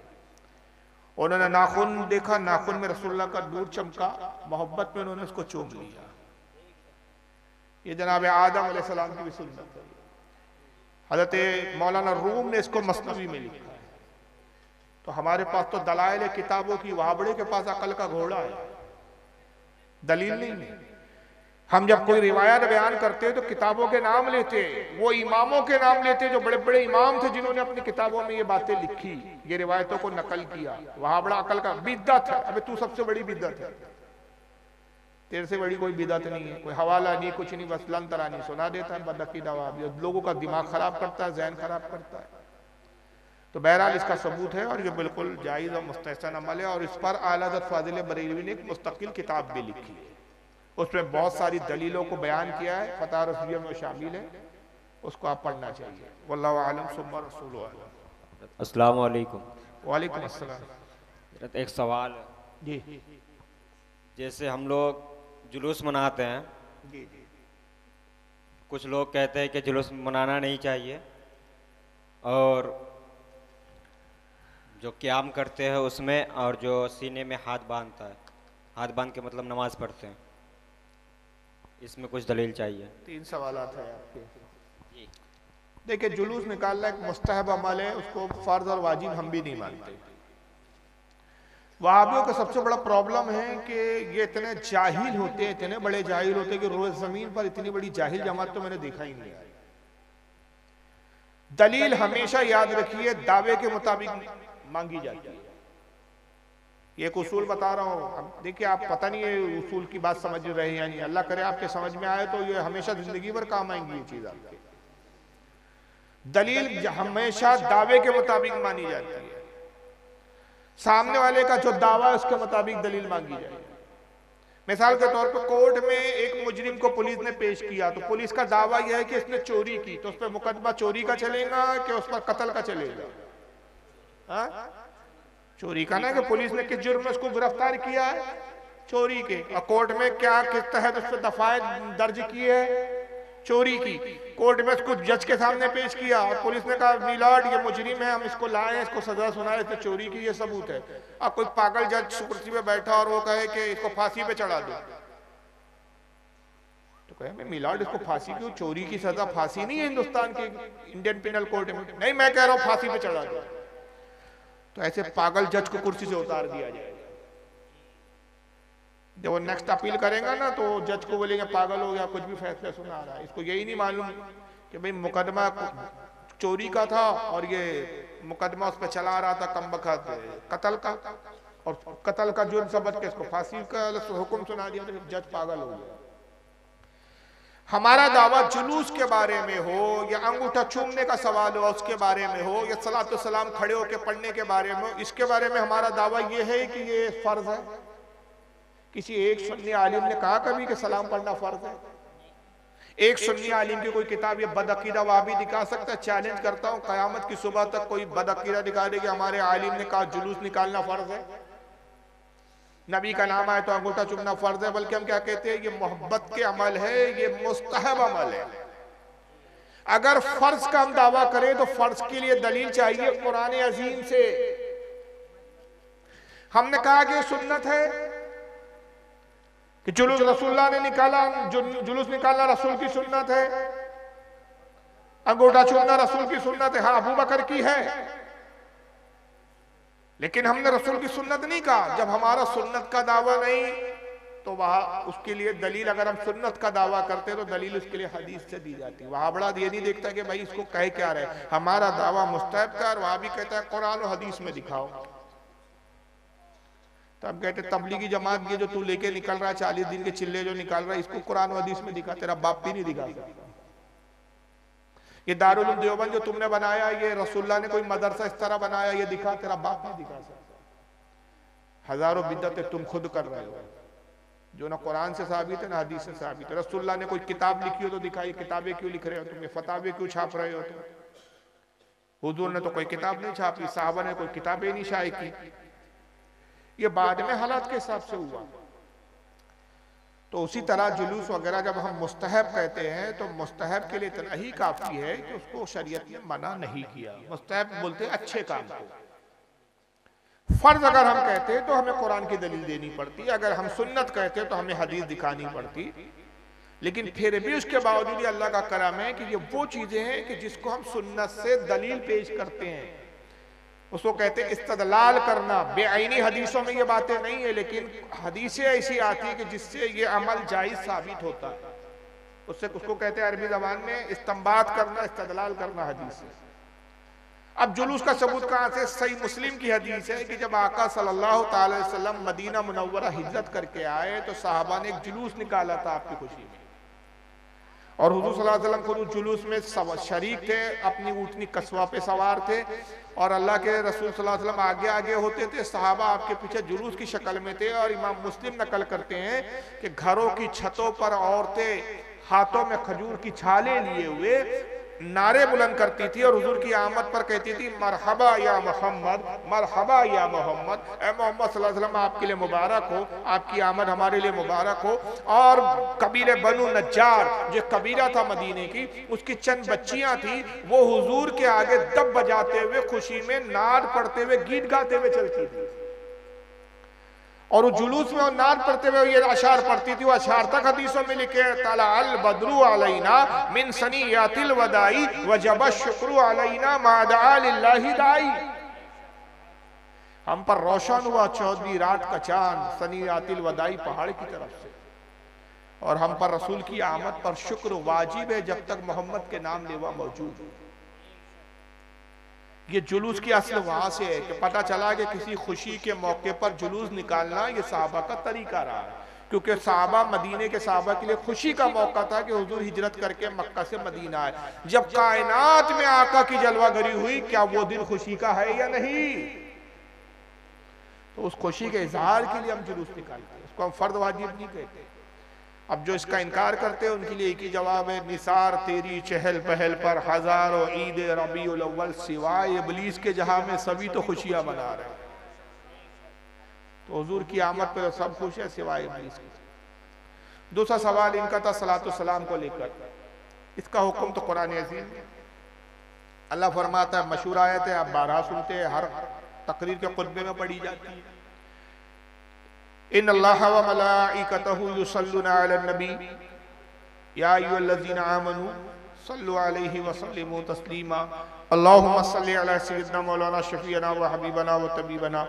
उन्होंने नाखून देखा, नाखून में रसूलुल्लाह का नूर चमका, मोहब्बत में उन्होंने उसको चूम लिया। ये जनाब आदम अलैहिस्सलाम की भी सुन्नत है। हज़रत मौलाना रूम ने इसको मसनवी में लिखा है। तो हमारे पास तो दलाइल किताबों की, वहाबड़े के पास अकल का घोड़ा है, दलील नहीं है। हम जब कोई रिवायत बयान करते हैं तो किताबों के नाम लेते हैं, वो इमामों के नाम लेते हैं जो बड़े बड़े इमाम थे जिन्होंने अपनी किताबों में ये बातें लिखी, ये रिवायतों को नकल किया। वहां बड़ा अकल का बिद्दत है। अबे तू सबसे बड़ी बिद्दत है, तेरे से बड़ी कोई बिद्दत नहीं है। कोई हवाला नहीं, कुछ नहीं, बस लन तरानी सुना देता है, बदअकीदा वहाबी, लोगों का दिमाग खराब करता है, जहन खराब करता है। तो बहरहाल इसका सबूत है और ये बिल्कुल जायज़ और मुस्तहसन अमल है। और इस पर आला हज़रत फाजिल बरेलवी ने एक मुस्तकिल किताब भी लिखी है, उसमें बहुत सारी दलीलों को बयान किया है, फतह रसूलिया में शामिल है, उसको आप पढ़ना चाहिए। वल्लाहु आलम सुम्मा रसूलु आलम। अस्सलाम वालेकुम। वालेकुम अस्सलाम। एक सवाल जी, जैसे हम लोग जुलूस मनाते हैं, जी जी, कुछ लोग कहते हैं कि जुलूस मनाना नहीं चाहिए, और जो क़याम करते हैं उसमें, और जो सीने में हाथ बांधता है, हाथ बांध के मतलब नमाज पढ़ते हैं, इसमें कुछ दलील चाहिए। 3 सवालात हैं आपके। देखिए जुलूस निकालना एक मुस्तहब अमल है, उसको फ़र्ज और वाजिब हम भी नहीं मानते। वहाबियों का सबसे बड़ा प्रॉब्लम है कि ये इतने जाहिल होते हैं, इतने बड़े जाहिल होते हैं कि रोज़ ज़मीन पर इतनी बड़ी जाहिल जमात तो मैंने देखा ही नहीं है। दलील हमेशा याद रखिए दावे के मुताबिक मांगी जाती है। ये एक उसूल बता रहा हूँ। अब देखिए आप पता नहीं है उसूल की बात समझ रहे हैं या नहीं, अल्लाह करे आपके समझ में आए तो ये हमेशा जिंदगी भर काम आएंगी ये चीज आपके। दलील हमेशा दावे के मुताबिक मानी जाती है, सामने वाले का जो दावा है उसके मुताबिक दलील मांगी जाएगी। मिसाल के तौर पर कोर्ट में एक मुजरिम को पुलिस ने पेश किया, तो पुलिस का दावा यह है कि इसने चोरी की, तो उस पर मुकदमा चोरी का चलेगा कि उस पर कत्ल का चलेगा? चोरी का ना, कि पुलिस ने किस जुर्म में उसको गिरफ्तार किया है, चोरी के, और कोर्ट में क्या किस तहत उस पर दफाए दर्ज की है, चोरी की। कोर्ट में उसको जज के सामने पेश किया और पुलिस ने कहा मिलाड ये मुजरिम है, हम इसको लाए, इसको सजा सुनाए, इसने चोरी की, ये सबूत है। अब कोई पागल जज कुर्सी पे बैठा और वो कहे कि इसको फांसी पे चढ़ा दो, तो कहे मैं मिलाड इसको फांसी क्यों, चोरी की सजा फांसी नहीं है हिंदुस्तान के इंडियन पिनल कोड में, नहीं मैं कह रहा हूं फांसी पे चढ़ा दो। तो ऐसे पागल जज को कुर्सी से उतार दिया जाएगा। जब वो नेक्स्ट अपील करेगा ना तो जज को बोलेंगे पागल हो गया, कुछ भी फैसला सुना रहा है, इसको यही नहीं मालूम कि भाई मुकदमा चोरी का था और ये मुकदमा उस पर चला रहा था कमबख्त कत्ल का, और कत्ल का जुर्म समझ के इसको फांसी का हुक्म सुना दिया, तो जज पागल हो गया। हमारा दावा जुलूस के बारे में हो या अंगूठा चूमने का सवाल हो उसके बारे में हो या सलातो सलाम खड़े होकर पढ़ने के बारे में हो, इसके बारे में हमारा दावा ये है कि ये फर्ज है। किसी एक सुन्नी आलिम ने कहा कभी कि सलाम पढ़ना फर्ज है? एक सुन्नी आलिम की कोई किताब ये बदअकीदा वाबी दिखा सकता है? चैलेंज करता हूं कयामत की सुबह तक कोई बदअकीदा दिखा दे कि हमारे आलिम ने कहा जुलूस निकालना फर्ज है, नबी का नाम आए तो अंगूठा चूमना फर्ज है। बल्कि हम क्या कहते हैं, ये मोहब्बत के अमल है, ये मुस्तहब अमल है। अगर फर्ज का हम दावा करें तो फर्ज के लिए दलील चाहिए कुरान अजीम से। हमने कहा कि सुन्नत है कि जुलूस रसूलुल्लाह ने निकाला, जुलूस निकालना रसूल की सुन्नत है, अंगूठा चूमना रसूल की सुन्नत है। हाँ, अबू बकर की है, लेकिन हमने रसूल की सुन्नत नहीं कहा। जब हमारा सुन्नत का दावा नहीं तो वहां उसके लिए दलील, अगर हम सुन्नत का दावा करते तो दलील उसके लिए हदीस से दी जाती। वहां बड़ा ये नहीं देखता कि भाई इसको कह क्या रहे, हमारा दावा मुस्तहब का, और वहां भी कहता है कुरान और हदीस में दिखाओ। तो अब कहते तबलीगी जमात ये जो तू लेके निकल रहा है 40 दिन के चिल्ले जो निकाल रहा है, इसको कुरान और हदीस में दिखा, तेरा बाप भी नहीं दिखा सकता। ये दारुल उलूम देवबंद जो तुमने बनाया, ये रसूलुल्लाह ने कोई मदरसा इस तरह बनाया, ये दिखा, तेरा बाप नहीं दिखा सकता। हजारों बिदअतें तुम खुद कर रहे हो जो ना कुरान से साबित है ना हदीस से साबित है। रसूलुल्लाह ने कोई किताब लिखी हो तो दिखाई, किताबें क्यों लिख रहे हो तुम, ये फतावे क्यों छाप रहे हो तुम? हुजूर ने तो कोई किताब नहीं छापी, साहबा ने कोई किताबें नहीं शाये की, ये बाद में हालात के हिसाब से हुआ। तो उसी तरह जुलूस वगैरह जब हम मुस्तहब कहते हैं तो मुस्तहब के लिए इतना ही काफी है कि उसको शरीयत ने मना नहीं किया। मुस्तहब बोलते हैं अच्छे काम को। फर्ज अगर हम कहते हैं तो हमें कुरान की दलील देनी पड़ती, अगर हम सुन्नत कहते हैं तो हमें हदीस दिखानी पड़ती। लेकिन फिर भी उसके बावजूद अल्लाह का करम है कि ये वो चीजें हैं कि जिसको हम सुन्नत से दलील पेश करते हैं, उसको कहते हैं इस्तदलाल करना। बेआईनी हदीसों में ये बातें नहीं है, लेकिन हदीसें ऐसी आती है कि जिससे ये अमल जायज साबित होता है, उससे उसको कहते हैं अरबी जबान में इस्तिंबात करना, इस्तदलाल करना हदीस से। अब जुलूस का सबूत कहां से? सही मुस्लिम की हदीस है कि जब आका सल्लल्लाहु अलैहि वसल्लम मदीना मुनव्वरा हिजरत करके आए तो साहबा ने एक जुलूस निकाला था आपकी खुशी में, और हुजूर सल्लल्लाहु अलैहि वसल्लम खुद जुलूस में शरीक थे, अपनी ऊँटनी कस्वा पे सवार थे, और अल्लाह के रसूल सल्लल्लाहु अलैहि वसल्लम आगे आगे होते थे, सहाबा आपके पीछे जुलूस की शक्ल में थे। और इमाम मुस्लिम नकल करते हैं कि घरों की छतों पर औरतें हाथों में खजूर की छाले लिए हुए नारे बुलंद करती थी और हुजूर की आमद पर कहती थी मरहबा या मोहम्मद, मरहबा या मोहम्मद, ए मोहम्मद सल्लल्लाहु अलैहि वसल्लम आपके लिए मुबारक हो, आपकी आमद हमारे लिए मुबारक हो। और कबीले बनु नज्जार जो कबीला था मदीने की, उसकी चंद बच्चियां थी, वो हुजूर के आगे दब बजाते हुए खुशी में नाद पढ़ते हुए गीत गाते हुए चलती थी, और वो जुलूस में और नाद पढ़ते हुए ये अशार पढ़ती थी। वो अशार तक हदीसों में लिखे तला अल बद्रु अलैना मिन सनियातिल वदाई वजब शुक्र अलैना मादा लिल्लाहि दाई। हम पर रोशन हुआ 14वीं रात का चांद सनियातिल वदाई पहाड़ की तरफ से, और हम पर रसूल की आमद पर शुक्र वाजिब है जब तक मोहम्मद के नाम लेवा मौजूद हो। ये जुलूस की असल वहां से है कि पता चला कि किसी खुशी के मौके पर जुलूस निकालना ये साहबा का तरीका रहा है, क्योंकि साहबा मदीने के साहबा के लिए खुशी का मौका था कि हुजूर हिजरत करके मक्का से मदीना आए। जब कायनात में आका की जलवागरी हुई, क्या वो दिन खुशी का है या नहीं? तो उस खुशी के इजहार के लिए हम जुलूस निकालते हैं, उसको हम फर्द वाजिब नहीं कहते। अब जो इसका इनकार करते हैं उनके लिए एक ही जवाब है, निसार तेरी चहल पहल पर हजारों ईद रबीउल अव्वल सिवाय इब्लीस के जहां में सभी तो खुशियां मना रहे हैं। तो हुजूर की आमद पर सब खुश है सिवाय इब्लीस के। दूसरा सवाल इनका था सलातो सलाम को लेकर, इसका हुक्म तो कुरान अज़ीम में अल्लाह फरमाता है, मशहूर आयत है, आप 12 सुनते हैं, हर तकरीर के खुतबे में पढ़ी जाती है, इन्नल्लाह व मलाइकतहु युसल्लूना अलन नबी या अय्युहल्लज़ीना आमनू सल्लु अलैहि व सल्लिमू तस्लीमा अल्लाहुम्मा सल्लि अला सय्यिदिना मौलाना शफीअना व हबीबना व तबीबना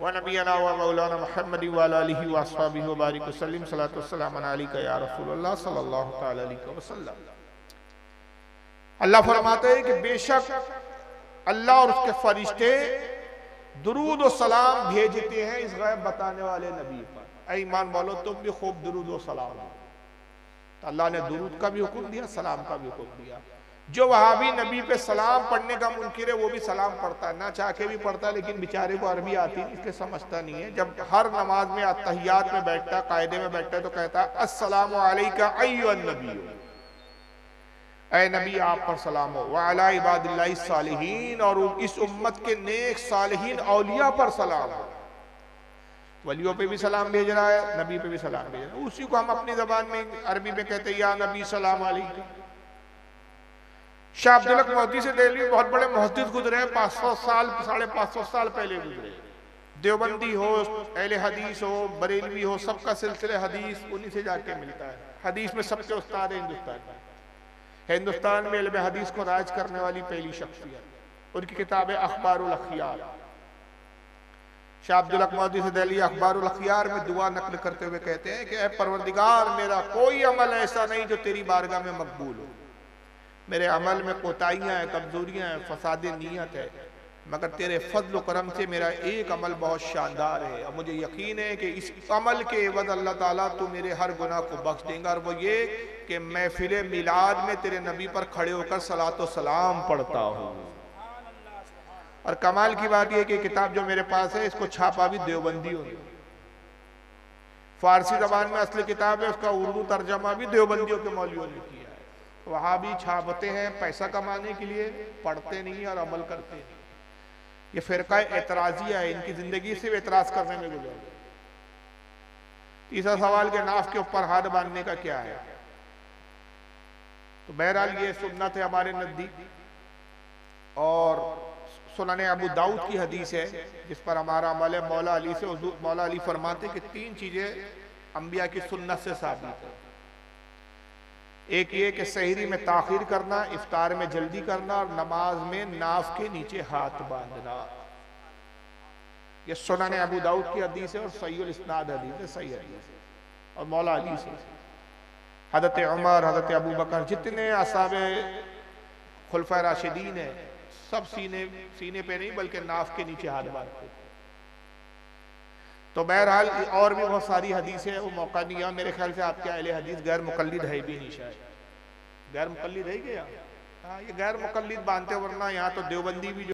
व नबियना व मौलाना मुहम्मद व अला आलिहि व अस्हाबिहि व बारिक वसल्लिम सलातु वस्सलाम अलैका या रसूलल्लाह सल्लल्लाहु तआला अलैहि वसल्लम। अल्लाह फरमाते हैं कि बेशक अल्लाह और उसके फरिश्ते दुरूद और सलाम भेजते हैं इस गैब बताने वाले नबी पर। ऐ ईमान वालों, तुम भी खूब दुरूद और सलाम। तो अल्लाह ने दुरूद का भी हुक्म दिया, सलाम का भी हुक्म दिया। जो वहाबी नबी पे सलाम पढ़ने का मुनकिर है वो भी सलाम पढ़ता है, ना चाह के भी पढ़ता है, लेकिन बेचारे को अरबी आती नहीं, इसके समझता नहीं है। जब हर नमाज में अत्तहियात में बैठता है, कायदे में बैठता है, तो कहता है अस्सलामु अलैका अय्युहन नबी, ऐ नबी आप पर सलाम हो, व अला इबादिल्लाहि सालिहीन, और इस उम्मत के नेक सालिहीन औलिया पर सलाम हो। वलियों पे भी सलाम भेज रहा है, नबी पे भी सलाम भेज रहा है। उसी को हम अपनी जबान में अरबी में कहते हैं या नबी सलाम अलैकुम। शाह अब्दुल हक मोहद्दिस देहलवी बहुत बड़े मुहद्दिस गुजरे हैं, 500 साल 550 साल पहले गुजरे। देवबंदी हो, अहले हदीस हो, बरेलवी हो, सबका सिलसिले हदीस उन्हीं से जाके मिलता है। हदीस में सबके उस्ताद है हिंदुस्तान में इल्म हदीस को राज करने वाली पहली शख्सियत। उनकी किताब है अखबारुल अखियार। शाह अब्दुल हक मोहद्दिस देहलवी अखबारुल अखियार में दुआ नकल करते हुए कहते हैं कि ऐ परवरदिगार, मेरा कोई अमल ऐसा नहीं जो तेरी बारगाह में मकबूल हो। मेरे अमल में कोताहियाँ हैं, कमजोरियाँ हैं, फसाद नीयत है, मगर तेरे फजल व करम से मेरा एक अमल बहुत शानदार है, और मुझे यकीन है कि इस अमल के एवज अल्लाह ताला तू मेरे हर गुनाह को बख्श देगा। और वो ये कि महफिल मिलाद में तेरे नबी पर खड़े होकर सलातो सलाम पढ़ता हूँ। और कमाल की बात यह कि किताब जो मेरे पास है इसको छापा भी देवबंदी हो, फारसी जबान में असली किताब है, उसका उर्दू तर्जमा भी देवबंदियों के मौलवियों ने किया है। वहाँ भी छापते हैं पैसा कमाने के लिए, पढ़ते नहीं और अमल करते नहीं। ये फिरका एतराजिया है, इनकी जिंदगी से एतराज करने में गुजर गई। तीसरा सवाल के नाफ के ऊपर हाथ बांधने का क्या है? तो बहरहाल ये सुन्नत है हमारे नजदीक, और सुनने अबू दाऊद की हदीस है जिस पर हमारा अमल है। मौला अली से मौला अली फरमाते कि 3 चीजें अंबिया की सुन्नत से साबित है। एक ये कि सहरी में ताखीर करना, इफ्तार में जल्दी करना, और नमाज में नाफ के नीचे हाथ बांधना। ये सुनने अबू दाऊद की हदीस है और सहीहुल इस्नाद हदीस है, सही हदीस है। और मौला अली से हज़रत उमर, हज़रत अबू बकर, जितने असहाबे खुलफा राशिदीन है, सब सीने पे नहीं बल्कि नाफ के नीचे हाथ बांधते। तो बहरहाल और भी बहुत सारी हदीसें, वो मौका नहीं है। मेरे ख्याल से आपके अहले हदीस गैर मुकल्लिद है भी नहीं, शायद गैर मुकल्लिद है क्या? हाँ, ये गैर मुकल्लिद बांधते, वरना यहाँ तो देवबंदी भी